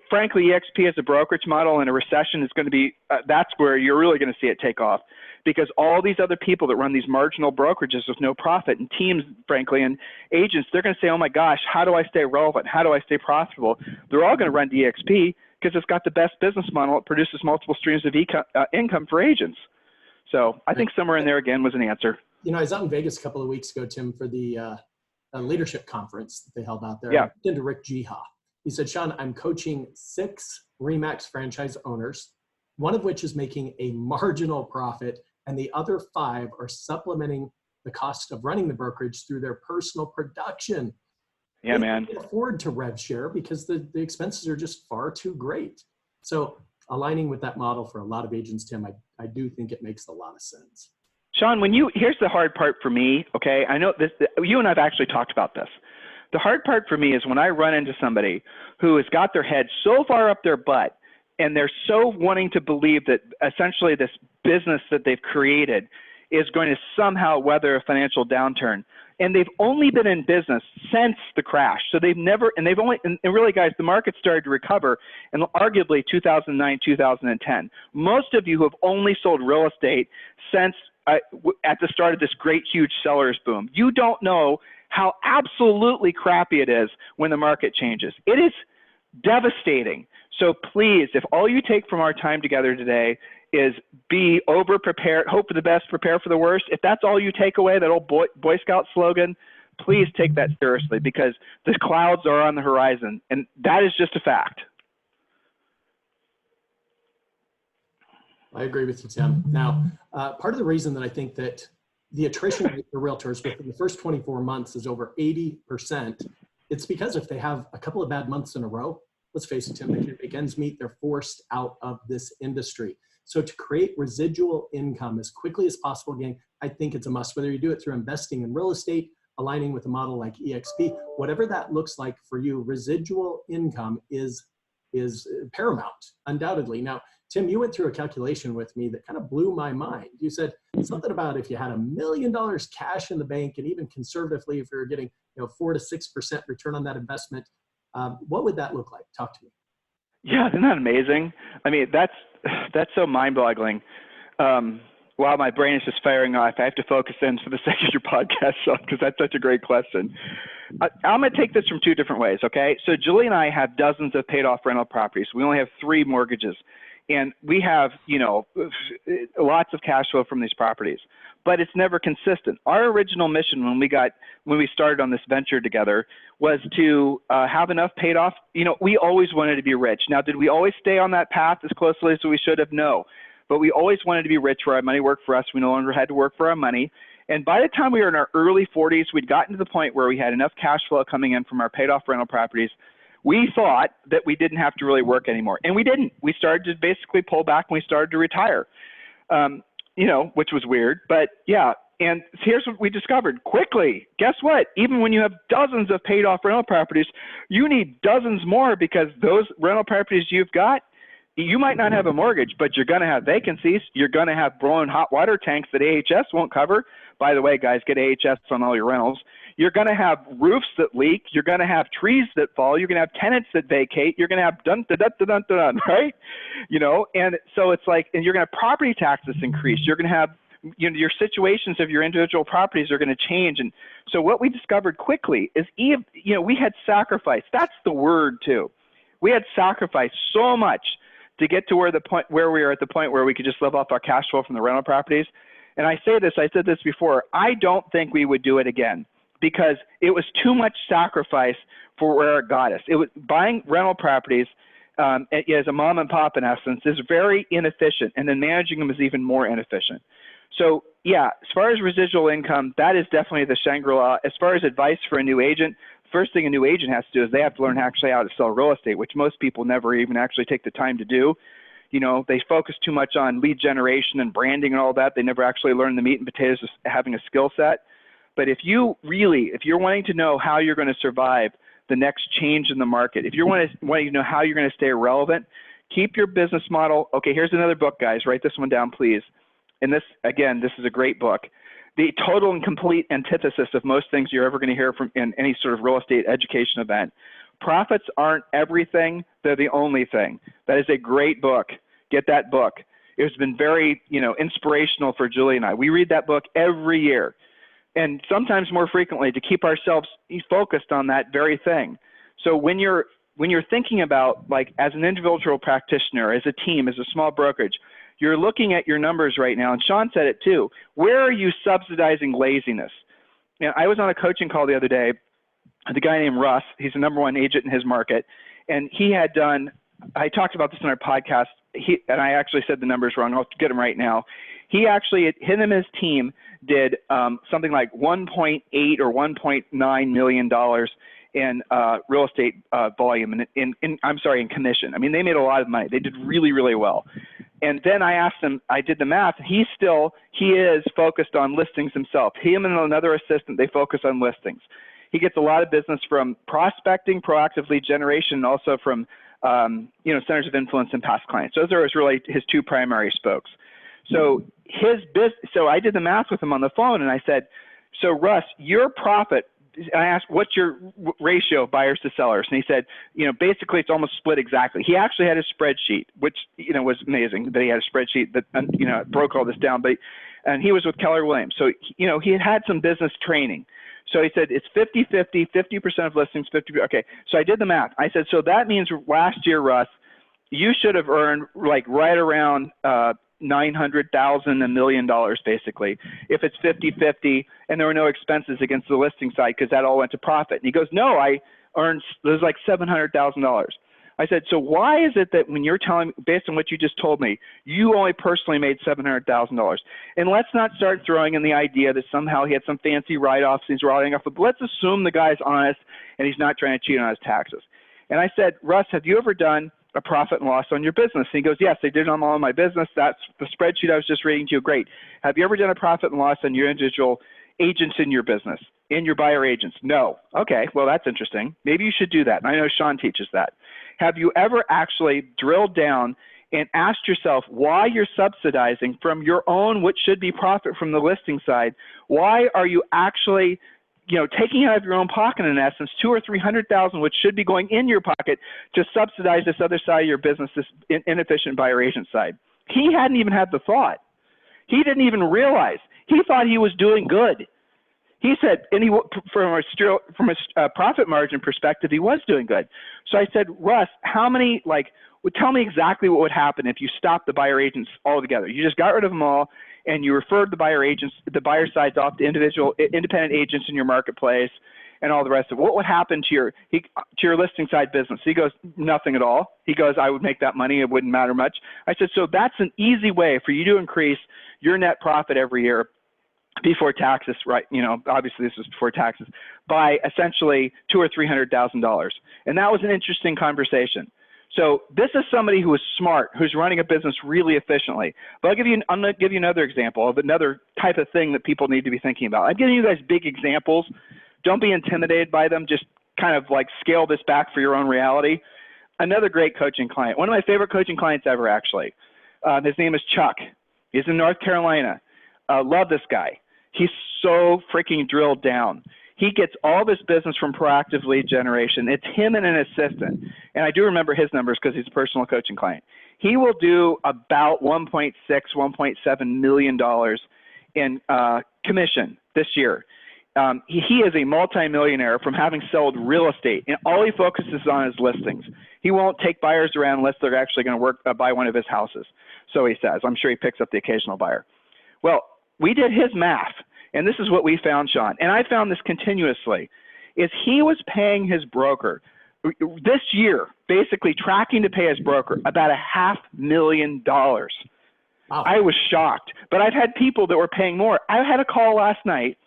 frankly, EXP as a brokerage model in a recession is going to be, that's where you're really going to see it take off. Because all these other people that run these marginal brokerages with no profit, and teams, frankly, and agents, they're going to say, oh my gosh, how do I stay relevant? How do I stay profitable? They're all going to run to EXP because it's got the best business model. It produces multiple streams of income for agents. So I think somewhere in there, again, was an answer. I was out in Vegas a couple of weeks ago, Tim, for the leadership conference that they held out there. Yeah. Into Rick Jiha. He said, Sean, I'm coaching 6 RE/MAX franchise owners, one of which is making a marginal profit, and the other 5 are supplementing the cost of running the brokerage through their personal production. Yeah, man. They can't afford to rev share because the expenses are just far too great. So aligning with that model for a lot of agents, Tim, I do think it makes a lot of sense. Sean, here's the hard part for me, okay? I know this, you and I have actually talked about this. The hard part for me is when I run into somebody who has got their head so far up their butt and they're so wanting to believe that essentially this business that they've created is going to somehow weather a financial downturn. and they've only been in business since the crash. So they've never, and really guys, the market started to recover in arguably 2009, 2010. Most of you who have only sold real estate since at the start of this great, huge seller's boom, you don't know how absolutely crappy it is when the market changes. It is devastating. So please, if all you take from our time together today is be over-prepared, hope for the best, prepare for the worst, if that's all you take away, that old Boy Scout slogan, please take that seriously, because the clouds are on the horizon, and that is just a fact. I agree with you, Tim. Now, part of the reason that I think that the attrition rate for realtors within the first 24 months is over 80%, it's because if they have a couple of bad months in a row, let's face it, Tim, they can't make ends meet, they're forced out of this industry. So to create residual income as quickly as possible, again, I think it's a must, whether you do it through investing in real estate, aligning with a model like EXP, whatever that looks like for you, residual income is paramount, undoubtedly. Now, Tim, you went through a calculation with me that kind of blew my mind. You said something about if you had $1 million cash in the bank, and even conservatively, if you're getting 4 to 6% return on that investment, what would that look like? Talk to me. Yeah, isn't that amazing? I mean, that's so mind-boggling. Wow, my brain is just firing off. I have to focus in for the sake of your podcast, Sean, because that's such a great question. I'm going to take this from two different ways, okay? So Julie and I have dozens of paid-off rental properties. We only have 3 mortgages. And we have, lots of cash flow from these properties, but it's never consistent. Our original mission when we started on this venture together was to have enough paid off. We always wanted to be rich. Now, did we always stay on that path as closely as we should have? No, but we always wanted to be rich where our money worked for us. We no longer had to work for our money. And by the time we were in our early 40s, we'd gotten to the point where we had enough cash flow coming in from our paid off rental properties. We thought that we didn't have to really work anymore, and we didn't. We started to basically pull back and we started to retire, which was weird, but yeah. And here's what we discovered quickly. Guess what? Even when you have dozens of paid off rental properties, you need dozens more, because those rental properties you've got, you might not have a mortgage, but you're going to have vacancies. You're going to have blown hot water tanks that AHS won't cover. By the way, guys, get AHS on all your rentals. You're going to have roofs that leak. You're going to have trees that fall. You're going to have tenants that vacate. You're going to have dun, right? And so it's like, and you're going to have property taxes increase. You're going to have, your situations of your individual properties are going to change. And so what we discovered quickly is, we had sacrificed. That's the word too. We had sacrificed so much to get to where we are at the point where we could just live off our cash flow from the rental properties. And I said this before, I don't think we would do it again, because it was too much sacrifice for where it got us. It was buying rental properties as a mom and pop, in essence, is very inefficient, and then managing them is even more inefficient. So yeah, as far as residual income, that is definitely the Shangri-La. As far as advice for a new agent, first thing a new agent has to do is they have to learn actually how to sell real estate, which most people never even actually take the time to do. They focus too much on lead generation and branding and all that. They never actually learn the meat and potatoes of having a skill set. But if you're wanting to know how you're going to survive the next change in the market, if you're wanting to know how you're going to stay relevant, keep your business model. Okay, here's another book, guys. Write this one down, please. And this is a great book. The total and complete antithesis of most things you're ever going to hear from in any sort of real estate education event. Profits aren't everything. They're the only thing. That is a great book. Get that book. It's been very, inspirational for Julie and I. We read that book every year, and sometimes more frequently, to keep ourselves focused on that very thing. So when you're thinking about, like, as an individual practitioner, as a team, as a small brokerage, you're looking at your numbers right now, and Sean said it too. Where are you subsidizing laziness? I was on a coaching call the other day with a guy named Russ. He's the #1 agent in his market, and he had done, I talked about this in our podcast, and I actually said the numbers wrong. I'll get them right now. He actually, him and his team did something like $1.8 or $1.9 million in real estate volume, in commission. I mean, they made a lot of money. They did really, really well. And then I asked him, I did the math. He is focused on listings himself. Him and another assistant, they focus on listings. He gets a lot of business from prospecting, proactive lead generation, and also from centers of influence and past clients. Those are really his 2 primary spokes. So I did the math with him on the phone, and I said, So Russ, your profit, I asked, what's your ratio of buyers to sellers? And he said, basically it's almost split exactly. He actually had a spreadsheet, which, was amazing that he had a spreadsheet that, broke all this down. And he was with Keller Williams. So, he had some business training. So he said, it's 50-50, 50% of listings, 50%. Okay. So I did the math. I said, so that means last year, Russ, you should have earned like right around $900,000, $1 million, basically, if it's 50-50 and there were no expenses against the listing side because that all went to profit. And he goes, no, I earned, there's like $700,000. I said, so why is it that when you're telling me, based on what you just told me, you only personally made $700,000? And let's not start throwing in the idea that somehow he had some fancy write-offs, he's writing off, but let's assume the guy's honest and he's not trying to cheat on his taxes. And I said, Russ, have you ever done a profit and loss on your business? And he goes, yes, I did on all of my business. That's the spreadsheet I was just reading to you. Great. Have you ever done a profit and loss on your individual agents in your business, in your buyer agents? No. Okay, well, that's interesting. Maybe you should do that. And I know Sean teaches that. Have you ever actually drilled down and asked yourself why you're subsidizing from your own, what should be profit from the listing side? Why are you actually, taking out of your own pocket, in essence, $200,000 or $300,000, which should be going in your pocket to subsidize this other side of your business, this inefficient buyer agent side? He hadn't even had the thought. He didn't even realize. He thought he was doing good. He said, and from a profit margin perspective, he was doing good. So I said, Russ, tell me exactly what would happen if you stopped the buyer agents altogether. You just got rid of them all, and you referred the buyer sides off to independent agents in your marketplace, and all the rest of it. What would happen to your listing side business? He goes, nothing at all. He goes, I would make that money. It wouldn't matter much. I said, so that's an easy way for you to increase your net profit every year before taxes, right? Obviously this was before taxes, by essentially $200,000 or $300,000. And that was an interesting conversation. So this is somebody who is smart, who's running a business really efficiently. But I'm going to give you another example of another type of thing that people need to be thinking about. I'm giving you guys big examples. Don't be intimidated by them. Just kind of like scale this back for your own reality. Another great coaching client, one of my favorite coaching clients ever, actually. His name is Chuck. He's in North Carolina. Love this guy. He's so freaking drilled down. He gets all this business from proactive lead generation. It's him and an assistant. And I do remember his numbers because he's a personal coaching client. He will do about $1.6, $1.7 million in commission this year. He is a multimillionaire from having sold real estate, and all he focuses on is listings. He won't take buyers around unless they're actually going to buy one of his houses. So he says. I'm sure he picks up the occasional buyer. Well, we did his math, and this is what we found, Sean, and I found this continuously, is he was paying his broker this year, basically tracking to pay his broker about $500,000. Wow. I was shocked, but I've had people that were paying more. I had a call last night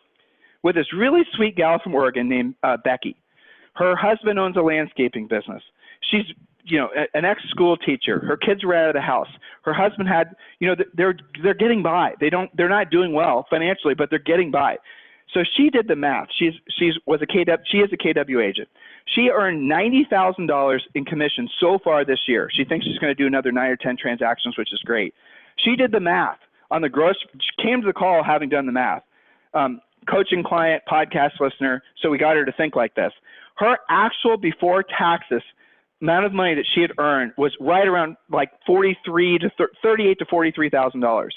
with this really sweet gal from Oregon named Becky. Her husband owns a landscaping business. She's an ex-school teacher. Her kids were out of the house. Her husband had, they're getting by. They're not doing well financially, but they're getting by. So she did the math. She is a KW agent. She earned $90,000 in commission so far this year. She thinks she's going to do another 9 or 10 transactions, which is great. She did the math on the gross. She came to the call having done the math. Coaching client, podcast listener. So we got her to think like this. Her actual before taxes amount of money that she had earned was right around like $38,000 to $43,000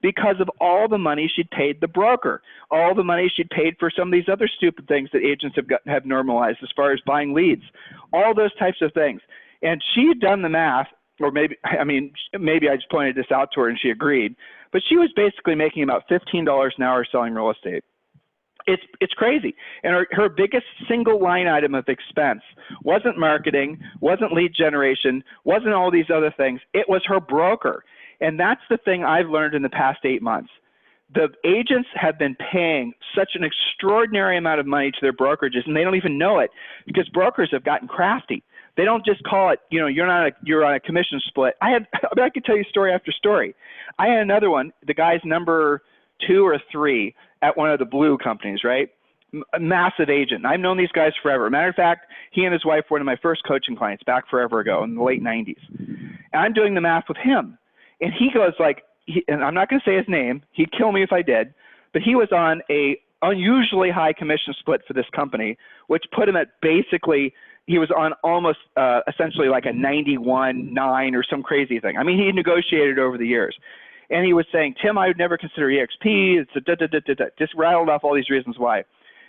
because of all the money she'd paid the broker, all the money she'd paid for some of these other stupid things that agents have normalized as far as buying leads, all those types of things. And she had done the math, or maybe I just pointed this out to her and she agreed, but she was basically making about $15 an hour selling real estate. It's crazy. And her biggest single line item of expense wasn't marketing, wasn't lead generation, wasn't all these other things. It was her broker. And that's the thing I've learned in the past 8 months. The agents have been paying such an extraordinary amount of money to their brokerages, and they don't even know it because brokers have gotten crafty. They don't just call it, you're on a commission split. I could tell you story after story. I had another one, the guy's number 2 or 3 at one of the blue companies, right? A massive agent. I've known these guys forever. Matter of fact, he and his wife were one of my first coaching clients back forever ago in the late 90s. And I'm doing the math with him. And he goes and I'm not going to say his name. He'd kill me if I did. But he was on a unusually high commission split for this company, which put him at basically, he was on almost essentially like a 91.9 or some crazy thing. I mean, he negotiated over the years. And he was saying, Tim, I would never consider EXP. It's a just rattled off all these reasons why.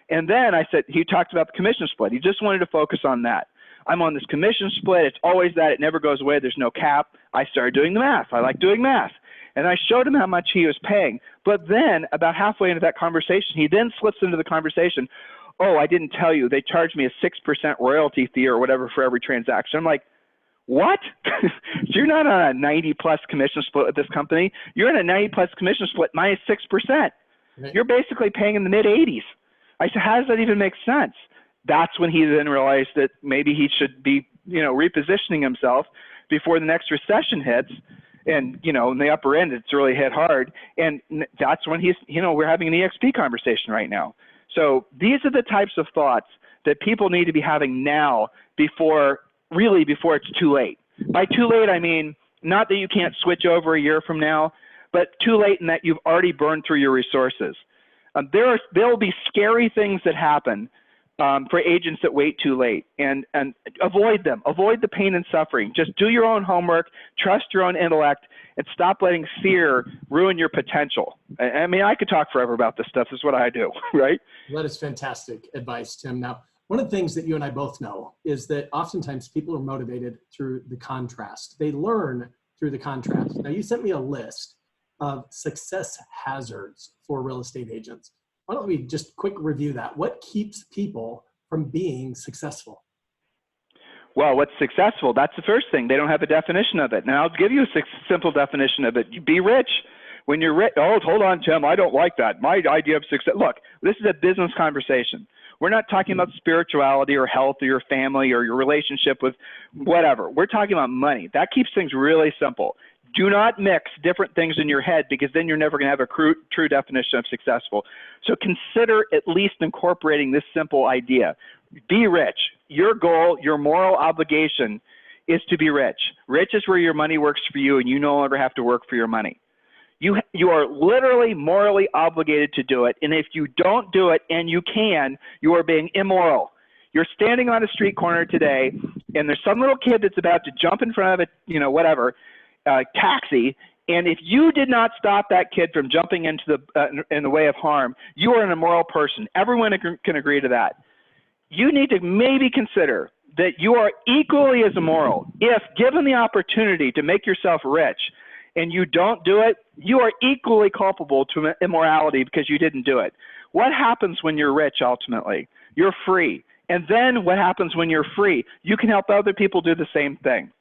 And then I said, he talked about the commission split. He just wanted to focus on that. I'm on this commission split. It's always that. It never goes away. There's no cap. I started doing the math. I like doing math. And I showed him how much he was paying. But then about halfway into that conversation, he then slips into the conversation, oh, I didn't tell you. They charged me a 6% royalty fee or whatever for every transaction. I'm like, what? So you're not on a 90+ commission split with this company. You're on a 90+ commission split minus 6%. Right. You're basically paying in the mid-80s. I said, how does that even make sense? That's when he then realized that maybe he should be, repositioning himself before the next recession hits. And, in the upper end, it's really hit hard. And that's when he's, we're having an EXP conversation right now. So these are the types of thoughts that people need to be having now before it's too late. By too late, I mean, not that you can't switch over a year from now, but too late in that you've already burned through your resources. There will be scary things that happen for agents that wait too late, and avoid them. Avoid the pain and suffering. Just do your own homework, trust your own intellect, and stop letting fear ruin your potential. I mean, I could talk forever about this stuff. This is what I do, right? That is fantastic advice, Tim. Now, one of the things that you and I both know is that oftentimes people are motivated through the contrast. They learn through the contrast. Now, you sent me a list of success hazards for real estate agents. Why don't we just quick review that? What keeps people from being successful? Well, what's successful? That's the first thing. They don't have a definition of it. Now, I'll give you a simple definition of it. Be rich. When you're rich, oh, hold on, Tim, I don't like that. My idea of success, look, this is a business conversation. We're not talking about spirituality or health or your family or your relationship with whatever. We're talking about money. That keeps things really simple. Do not mix different things in your head, because then you're never going to have a true definition of successful. So consider at least incorporating this simple idea. Be rich. Your goal, your moral obligation is to be rich. Rich is where your money works for you and you no longer have to work for your money. You are literally morally obligated to do it. And if you don't do it, and you can, you are being immoral. You're standing on a street corner today and there's some little kid that's about to jump in front of a, taxi. And if you did not stop that kid from jumping into in the way of harm, you are an immoral person. Everyone can agree to that. You need to maybe consider that you are equally as immoral if given the opportunity to make yourself rich and you don't do it. You are equally culpable to immorality because you didn't do it. What happens when you're rich ultimately? You're free. And then what happens when you're free? You can help other people do the same thing.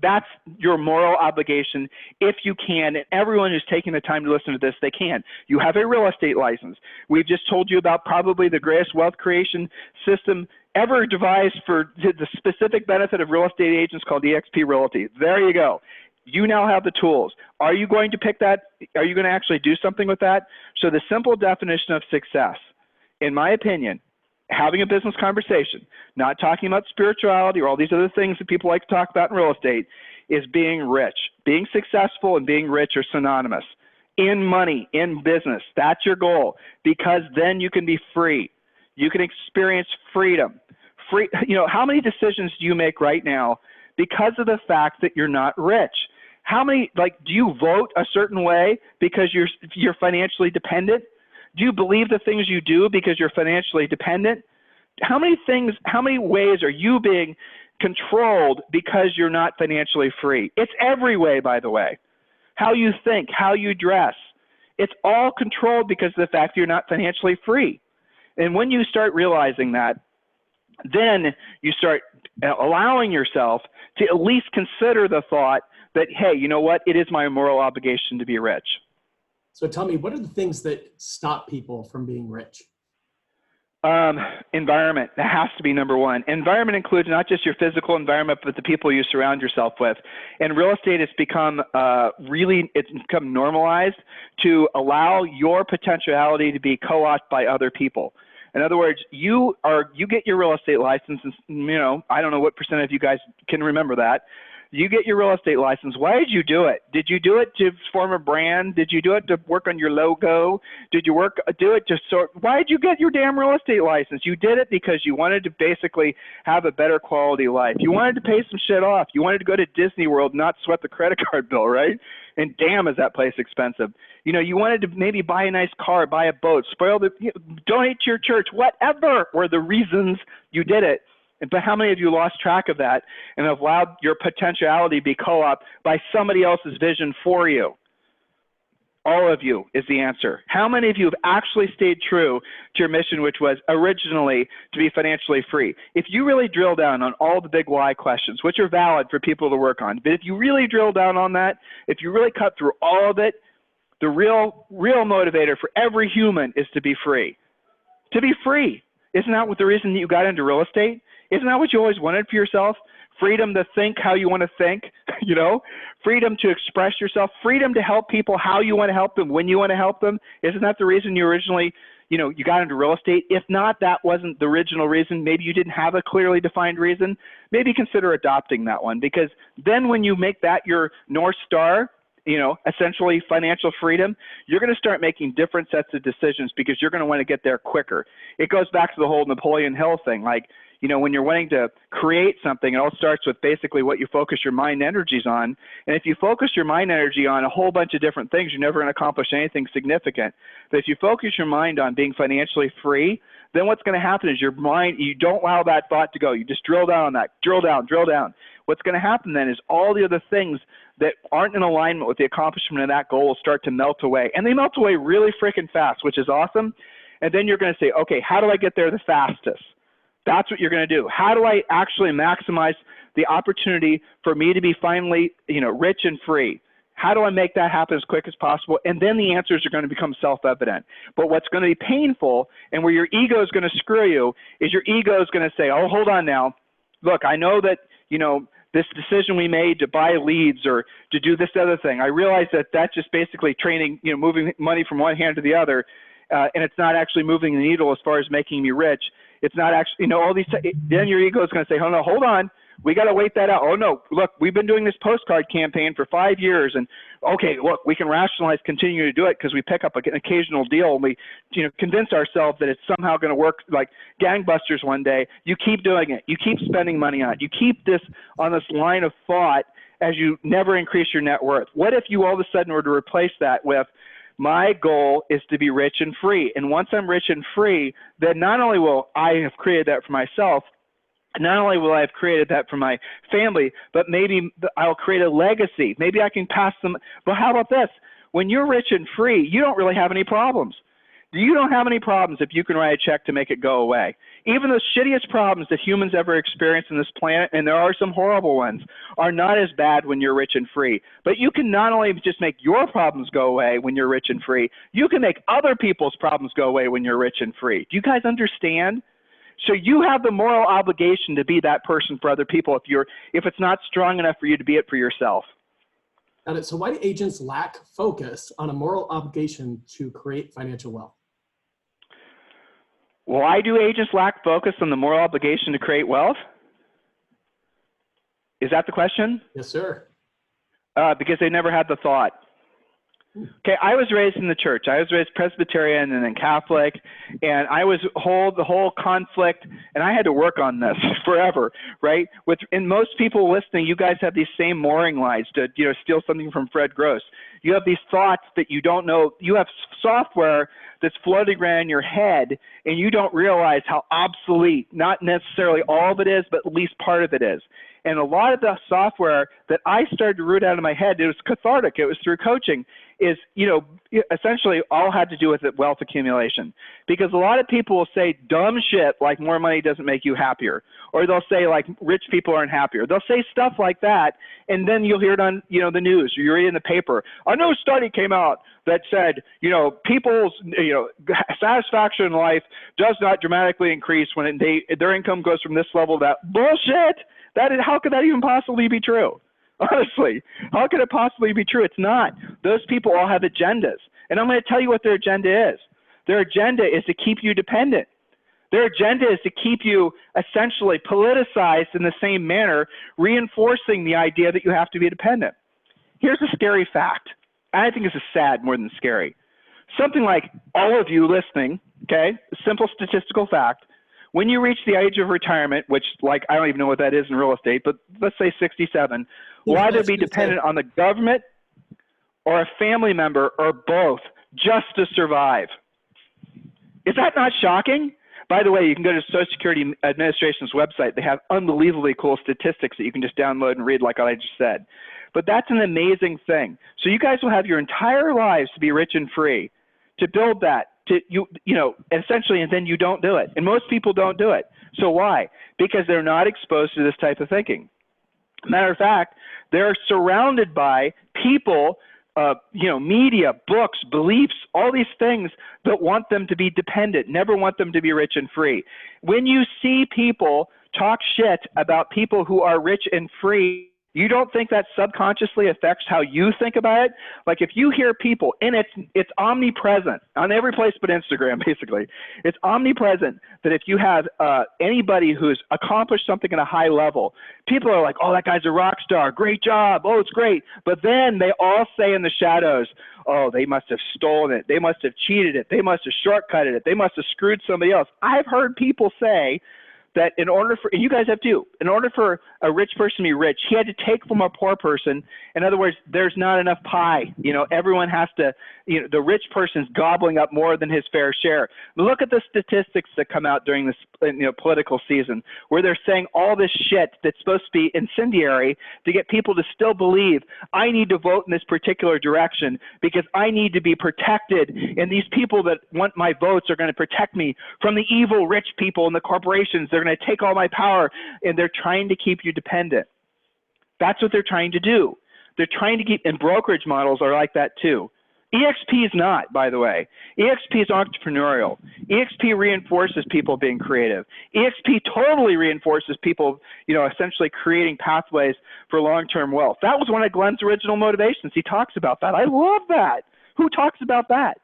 That's your moral obligation if you can. And everyone who's taking the time to listen to this, they can. You have a real estate license. We've just told you about probably the greatest wealth creation system ever devised for the specific benefit of real estate agents called EXP Realty. There you go. You now have the tools. Are you going to pick that? Are you going to actually do something with that? So the simple definition of success, in my opinion, having a business conversation, not talking about spirituality or all these other things that people like to talk about in real estate, is being rich. Being successful and being rich are synonymous. In money, in business, that's your goal, because then you can be free. You can experience freedom. How many decisions do you make right now because of the fact that you're not rich? How many, do you vote a certain way because you're financially dependent? Do you believe the things you do because you're financially dependent? How many ways are you being controlled because you're not financially free? It's every way, by the way. How you think, how you dress. It's all controlled because of the fact that you're not financially free. And when you start realizing that, then you start allowing yourself to at least consider the thought that, hey, you know what? It is my moral obligation to be rich. So tell me, what are the things that stop people from being rich? Environment. That has to be number one. Environment includes not just your physical environment, but the people you surround yourself with. And real estate has become it's become normalized to allow your potentiality to be co-opted by other people. In other words, you get your real estate license, and I don't know what percent of you guys can remember that. You get your real estate license. Why did you do it? Did you do it to form a brand? Did you do it to work on your logo? Did you do it to sort? Why did you get your damn real estate license? You did it because you wanted to basically have a better quality life. You wanted to pay some shit off. You wanted to go to Disney World, not sweat the credit card bill, right? And damn, is that place expensive. You know, you wanted to maybe buy a nice car, buy a boat, donate to your church, whatever were the reasons you did it. But how many of you lost track of that and have allowed your potentiality to be co-opted by somebody else's vision for you? All of you is the answer. How many of you have actually stayed true to your mission, which was originally to be financially free? If you really drill down on all the big why questions, which are valid for people to work on, but if you really drill down on that, if you really cut through all of it, the real motivator for every human is to be free. To be free. Isn't that what the reason that you got into real estate? Isn't that what you always wanted for yourself? Freedom to think how you want to think, you know, freedom to express yourself, freedom to help people how you want to help them, when you want to help them. Isn't that the reason you originally, you know, you got into real estate? If not, that wasn't the original reason. Maybe you didn't have a clearly defined reason. Maybe consider adopting that one, because then when you make that your North Star, you know, essentially financial freedom, you're going to start making different sets of decisions because you're going to want to get there quicker. It goes back to the whole Napoleon Hill thing. Like, you know, when you're wanting to create something, it all starts with basically what you focus your mind energies on. And if you focus your mind energy on a whole bunch of different things, you're never going to accomplish anything significant. But if you focus your mind on being financially free, then what's going to happen is your mind, you don't allow that thought to go. You just drill down on that, drill down, drill down. What's going to happen then is all the other things that aren't in alignment with the accomplishment of that goal will start to melt away. And they melt away really freaking fast, which is awesome. And then you're going to say, okay, how do I get there the fastest? That's what you're going to do. How do I actually maximize the opportunity for me to be finally, you know, rich and free? How do I make that happen as quick as possible? And then the answers are going to become self-evident. But what's going to be painful and where your ego is going to screw you is your ego is going to say, oh, hold on now. Look, I know that, you know, this decision we made to buy leads or to do this other thing, I realize that that's just basically training, you know, moving money from one hand to the other. And it's not actually moving the needle as far as making me rich. It's not actually, you know, all these, then your ego is going to say, oh no, hold on. We got to wait that out. Oh no, look, we've been doing this postcard campaign for 5 years, and okay, look, we can rationalize continue to do it because we pick up an occasional deal and we, you know, convince ourselves that it's somehow going to work like gangbusters one day. You keep doing it. You keep spending money on it. You keep this on this line of thought as you never increase your net worth. What if you all of a sudden were to replace that with, my goal is to be rich and free. And once I'm rich and free, then not only will I have created that for myself, not only will I have created that for my family, but maybe I'll create a legacy. Maybe I can pass them. But how about this? When you're rich and free, you don't really have any problems. You don't have any problems if you can write a check to make it go away. Even the shittiest problems that humans ever experience on this planet, and there are some horrible ones, are not as bad when you're rich and free. But you can not only just make your problems go away when you're rich and free, you can make other people's problems go away when you're rich and free. Do you guys understand? So you have the moral obligation to be that person for other people if it's not strong enough for you to be it for yourself. Got it. So why do agents lack focus on a moral obligation to create financial wealth? Why do agents lack focus on the moral obligation to create wealth? Is that the question? Yes, sir. Because they never had the thought. Okay, I was raised in the church. I was raised Presbyterian and then Catholic, and I was the whole conflict, and I had to work on this forever, right? And most people listening, you guys have these same mooring lines to, you know, steal something from Fred Gross. You have these thoughts that you don't know. You have software that's floating around in your head, and you don't realize how obsolete, not necessarily all of it is, but at least part of it is. And a lot of the software that I started to root out of my head, it was cathartic. It was through coaching, is, you know, essentially all had to do with wealth accumulation. Because a lot of people will say dumb shit like more money doesn't make you happier. Or they'll say like rich people aren't happier. They'll say stuff like that, and then you'll hear it on, you know, the news, or you read it in the paper. A new study came out that said, you know, people's, you know, satisfaction in life does not dramatically increase when their income goes from this level to that. Bullshit! How could that even possibly be true? Honestly, how could it possibly be true? It's not. Those people all have agendas. And I'm going to tell you what their agenda is. Their agenda is to keep you dependent. Their agenda is to keep you essentially politicized in the same manner, reinforcing the idea that you have to be dependent. Here's a scary fact. I think this is sad more than scary. Something like all of you listening, okay, a simple statistical fact, when you reach the age of retirement, which like I don't even know what that is in real estate, but let's say 67, will either be dependent on the government or a family member or both just to survive. Is that not shocking? By the way, you can go to Social Security Administration's website. They have unbelievably cool statistics that you can just download and read like I just said. But that's an amazing thing. So you guys will have your entire lives to be rich and free, to build that, to you know, essentially, and then you don't do it. And most people don't do it. So why? Because they're not exposed to this type of thinking. Matter of fact, they're surrounded by people, you know, media, books, beliefs, all these things that want them to be dependent, never want them to be rich and free. When you see people talk shit about people who are rich and free, you don't think that subconsciously affects how you think about it? Like if you hear people, and it's omnipresent on every place but Instagram, basically. It's omnipresent that if you have anybody who's accomplished something at a high level, people are like, oh, that guy's a rock star, great job, oh, it's great. But then they all say in the shadows, oh, they must have stolen it, they must have cheated it, they must have shortcutted it, they must have screwed somebody else. I've heard people say that in order for, and you guys have too, in order for a rich person to be rich, he had to take from a poor person. In other words, there's not enough pie. You know, everyone has to, you know, the rich person's gobbling up more than his fair share. Look at the statistics that come out during this, you know, political season, where they're saying all this shit that's supposed to be incendiary to get people to still believe I need to vote in this particular direction because I need to be protected, and these people that want my votes are going to protect me from the evil rich people and the corporations. They're going to take all my power, and they're trying to keep you dependent. That's what they're trying to do. They're trying to keep, and brokerage models are like that too. EXP is not, by the way. EXP is entrepreneurial. EXP reinforces people being creative. EXP totally reinforces people, you know, essentially creating pathways for long-term wealth. That was one of Glenn's original motivations. He talks about that. I love that. Who talks about that?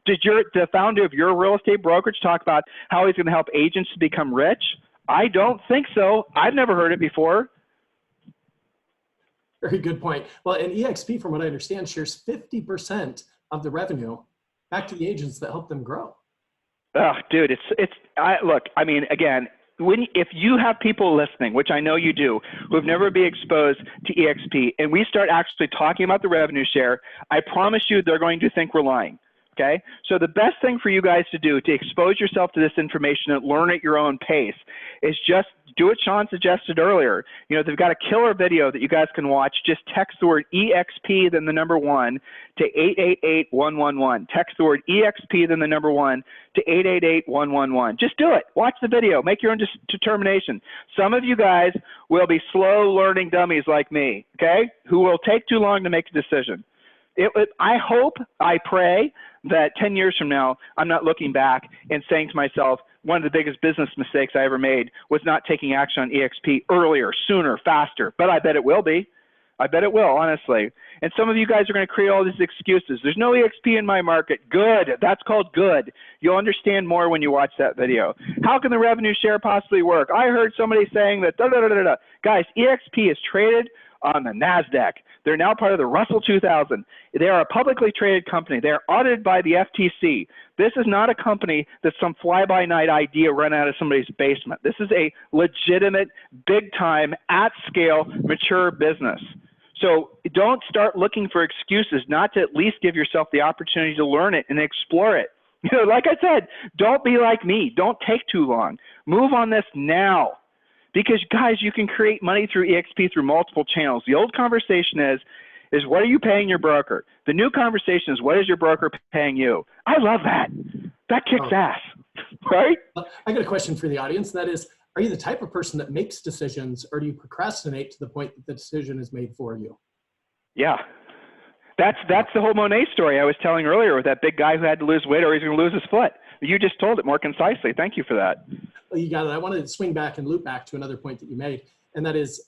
Did the founder of your real estate brokerage talk about how he's going to help agents to become rich? I don't think so. I've never heard it before. Very good point. Well, and EXP, from what I understand, shares 50% of the revenue back to the agents that help them grow. Oh, dude, look, I mean, again, if you have people listening, which I know you do, who have never been exposed to EXP, and we start actually talking about the revenue share, I promise you they're going to think we're lying. Okay, so the best thing for you guys to do to expose yourself to this information and learn at your own pace is just do what Sean suggested earlier. You know, they've got a killer video that you guys can watch. Just text the word EXP, then the number 1 to 888-111. Text the word EXP, then the number 1 to 888-111. Just do it. Watch the video. Make your own determination. Some of you guys will be slow learning dummies like me, okay, who will take too long to make a decision. I hope, I pray that 10 years from now, I'm not looking back and saying to myself, one of the biggest business mistakes I ever made was not taking action on EXP earlier, sooner, faster. But I bet it will be. I bet it will, honestly. And some of you guys are going to create all these excuses. There's no EXP in my market. Good. That's called good. You'll understand more when you watch that video. How can the revenue share possibly work? I heard somebody saying that da-da-da-da-da. Guys, EXP is traded on the NASDAQ. They're now part of the Russell 2000. They are a publicly traded company. They are audited by the FTC. This is not a company that's some fly-by-night idea run out of somebody's basement. This is a legitimate, big-time, at-scale, mature business. So don't start looking for excuses not to at least give yourself the opportunity to learn it and explore it. You know, like I said, don't be like me. Don't take too long. Move on this now. Because, guys, you can create money through EXP through multiple channels. The old conversation is what are you paying your broker? The new conversation is what is your broker paying you? I love that. That kicks ass, right? I got a question for the audience. That is, are you the type of person that makes decisions, or do you procrastinate to the point that the decision is made for you? Yeah. That's the whole Monet story I was telling earlier with that big guy who had to lose weight or he's going to lose his foot. You just told it more concisely. Thank you for that. Well, you got it. I wanted to swing back and loop back to another point that you made, and that is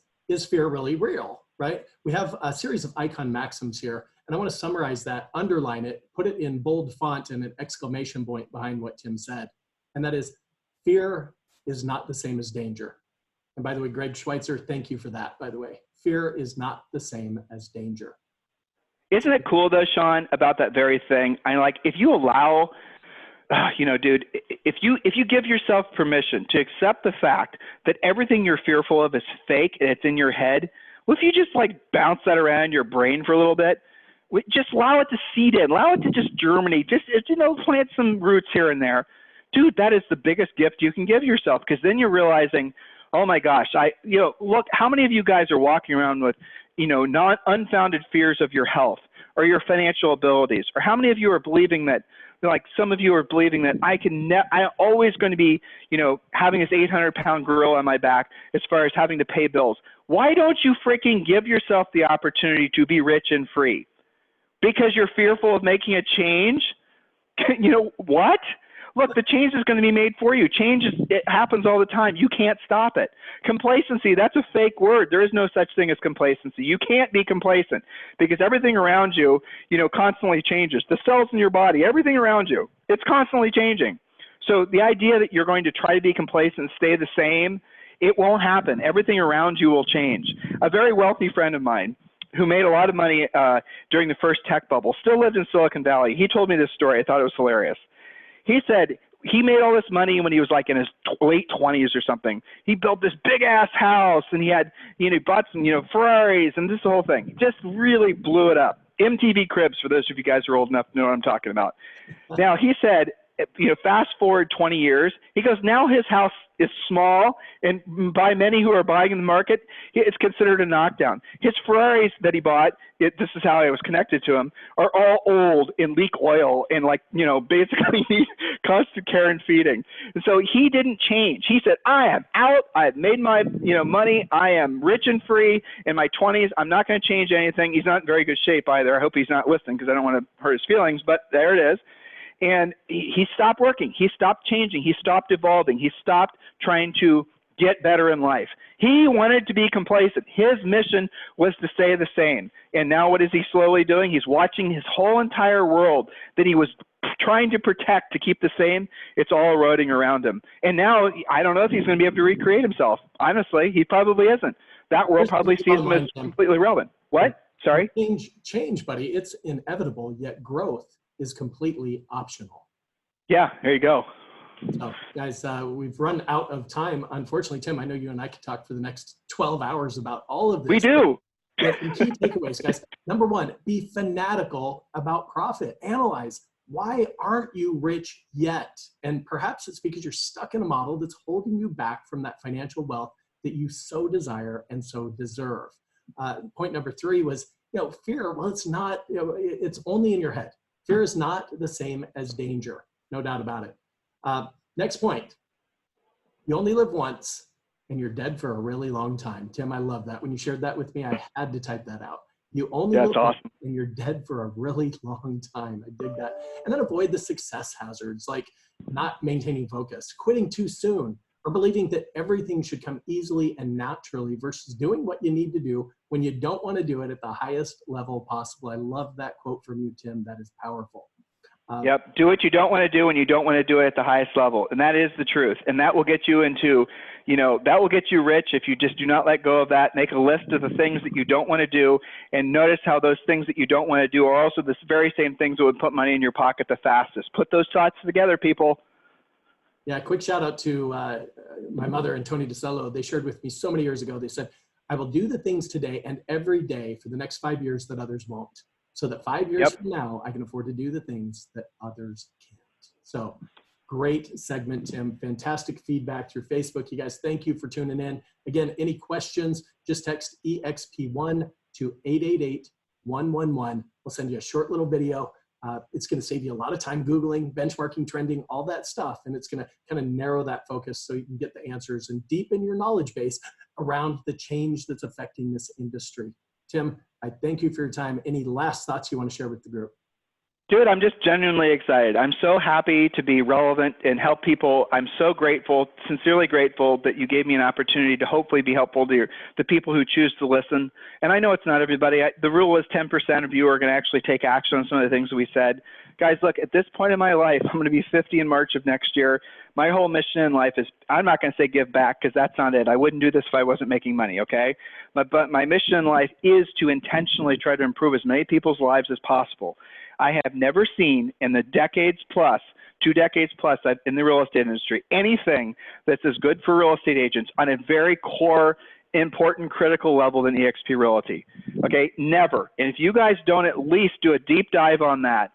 fear really real, right? We have a series of icon maxims here, and I want to summarize that, underline it, put it in bold font and an exclamation point behind what Tim said. And that is, Fear is not the same as danger. And by the way, Greg Schweitzer, thank you for that, by the way. Fear is not the same as danger. Isn't it cool though, Sean, about that very thing? I like, if you allow, dude, if you give yourself permission to accept the fact that everything you're fearful of is fake and it's in your head, well, if you just like bounce that around your brain for a little bit, just allow it to seed in, allow it to just germinate, just, plant some roots here and there. Dude, that is the biggest gift you can give yourself, because then you're realizing, oh my gosh, look, how many of you guys are walking around with, not unfounded fears of your health or your financial abilities? Or how many of you are believing that, like some of you are believing that I'm always going to be, having this 800-pound gorilla on my back as far as having to pay bills? Why don't you freaking give yourself the opportunity to be rich and free? Because you're fearful of making a change? What? Look, the change is going to be made for you. It happens all the time. You can't stop it. Complacency, that's a fake word. There is no such thing as complacency. You can't be complacent because everything around you, constantly changes. The cells in your body, everything around you, it's constantly changing. So the idea that you're going to try to be complacent and stay the same, it won't happen. Everything around you will change. A very wealthy friend of mine who made a lot of money during the first tech bubble, still lived in Silicon Valley. He told me this story. I thought it was hilarious. He said he made all this money when he was like in his late 20s or something. He built this big ass house and he had, bought some, Ferraris and this whole thing. Just really blew it up. MTV Cribs, for those of you guys who are old enough to know what I'm talking about. Now, he said, fast forward 20 years, he goes, now his house is small, and by many who are buying in the market, it's considered a knockdown. His Ferraris that he bought, this is how I was connected to him, are all old and leak oil and basically need constant care and feeding. And so he didn't change. He said, I am out. I've made my, money. I am rich and free in my 20s. I'm not going to change anything. He's not in very good shape either. I hope he's not listening because I don't want to hurt his feelings, but there it is. And he stopped working. He stopped changing. He stopped evolving. He stopped trying to get better in life. He wanted to be complacent. His mission was to stay the same. And now what is he slowly doing? He's watching his whole entire world that he was trying to protect to keep the same. It's all eroding around him. And now I don't know if he's going to be able to recreate himself. Honestly, he probably isn't. That world probably sees him as completely irrelevant. What? Sorry? Change, buddy. It's inevitable, yet growth is completely optional. Yeah, there you go. So, guys, we've run out of time. Unfortunately, Tim, I know you and I could talk for the next 12 hours about all of this. We do. Some key takeaways, guys. Number one, be fanatical about profit. Analyze, why aren't you rich yet? And perhaps it's because you're stuck in a model that's holding you back from that financial wealth that you so desire and so deserve. Point number three was, fear. Well, it's not, it's only in your head. Fear is not the same as danger, no doubt about it. Next point, you only live once and you're dead for a really long time. Tim, I love that. When you shared that with me, I had to type that out. You only live once and you're dead for a really long time. I dig that. And then avoid the success hazards, like not maintaining focus, quitting too soon, or believing that everything should come easily and naturally versus doing what you need to do when you don't want to do it at the highest level possible. I love that quote from you, Tim. That is powerful. Yep. Do what you don't want to do when you don't want to do it at the highest level. And that is the truth. And that will get you into, that will get you rich if you just do not let go of that. Make a list of the things that you don't want to do and notice how those things that you don't want to do are also the very same things that would put money in your pocket the fastest. Put those thoughts together, people. Yeah, quick shout out to my mother and Tony DeCello. They shared with me so many years ago. They said, I will do the things today and every day for the next 5 years that others won't. So that 5 years from now, I can afford to do the things that others can't. So great segment, Tim. Fantastic feedback through Facebook. You guys, thank you for tuning in. Again, any questions, just text EXP1 to 888-111. We'll send you a short little video. It's going to save you a lot of time Googling, benchmarking, trending, all that stuff. And it's going to kind of narrow that focus so you can get the answers and deepen your knowledge base around the change that's affecting this industry. Tim, I thank you for your time. Any last thoughts you want to share with the group? Dude, I'm just genuinely excited. I'm so happy to be relevant and help people. I'm so grateful, sincerely grateful that you gave me an opportunity to hopefully be helpful to the people who choose to listen. And I know it's not everybody. The rule is 10% of you are going to actually take action on some of the things we said. Guys, look, at this point in my life, I'm going to be 50 in March of next year. My whole mission in life is, I'm not going to say give back because that's not it. I wouldn't do this if I wasn't making money, okay? But my mission in life is to intentionally try to improve as many people's lives as possible. I have never seen in the decades plus, 2 decades plus in the real estate industry, anything that's as good for real estate agents on a very core, important, critical level than eXp Realty. Okay, never. And if you guys don't at least do a deep dive on that,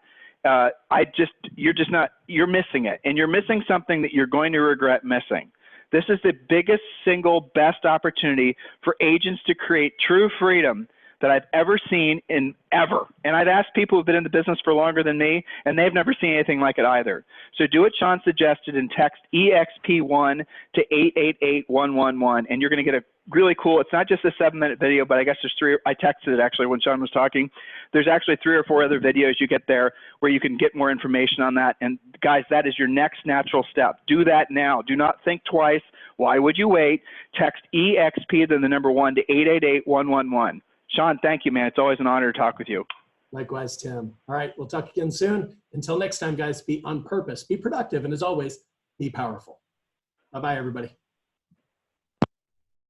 you're missing it. And you're missing something that you're going to regret missing. This is the biggest single best opportunity for agents to create true freedom that I've ever seen in ever. And I've asked people who've been in the business for longer than me, and they've never seen anything like it either. So do what Sean suggested and text EXP1 to 888111, and you're going to get a really cool, it's not just a 7-minute video, but I guess there's 3, I texted it actually when Sean was talking. There's actually 3 or 4 other videos you get there where you can get more information on that. And guys, that is your next natural step. Do that now. Do not think twice. Why would you wait? Text EXP, then the number 1 to 888111. Sean, thank you, man. It's always an honor to talk with you. Likewise, Tim. All right, we'll talk again soon. Until next time, guys, be on purpose, be productive, and as always, be powerful. Bye-bye, everybody.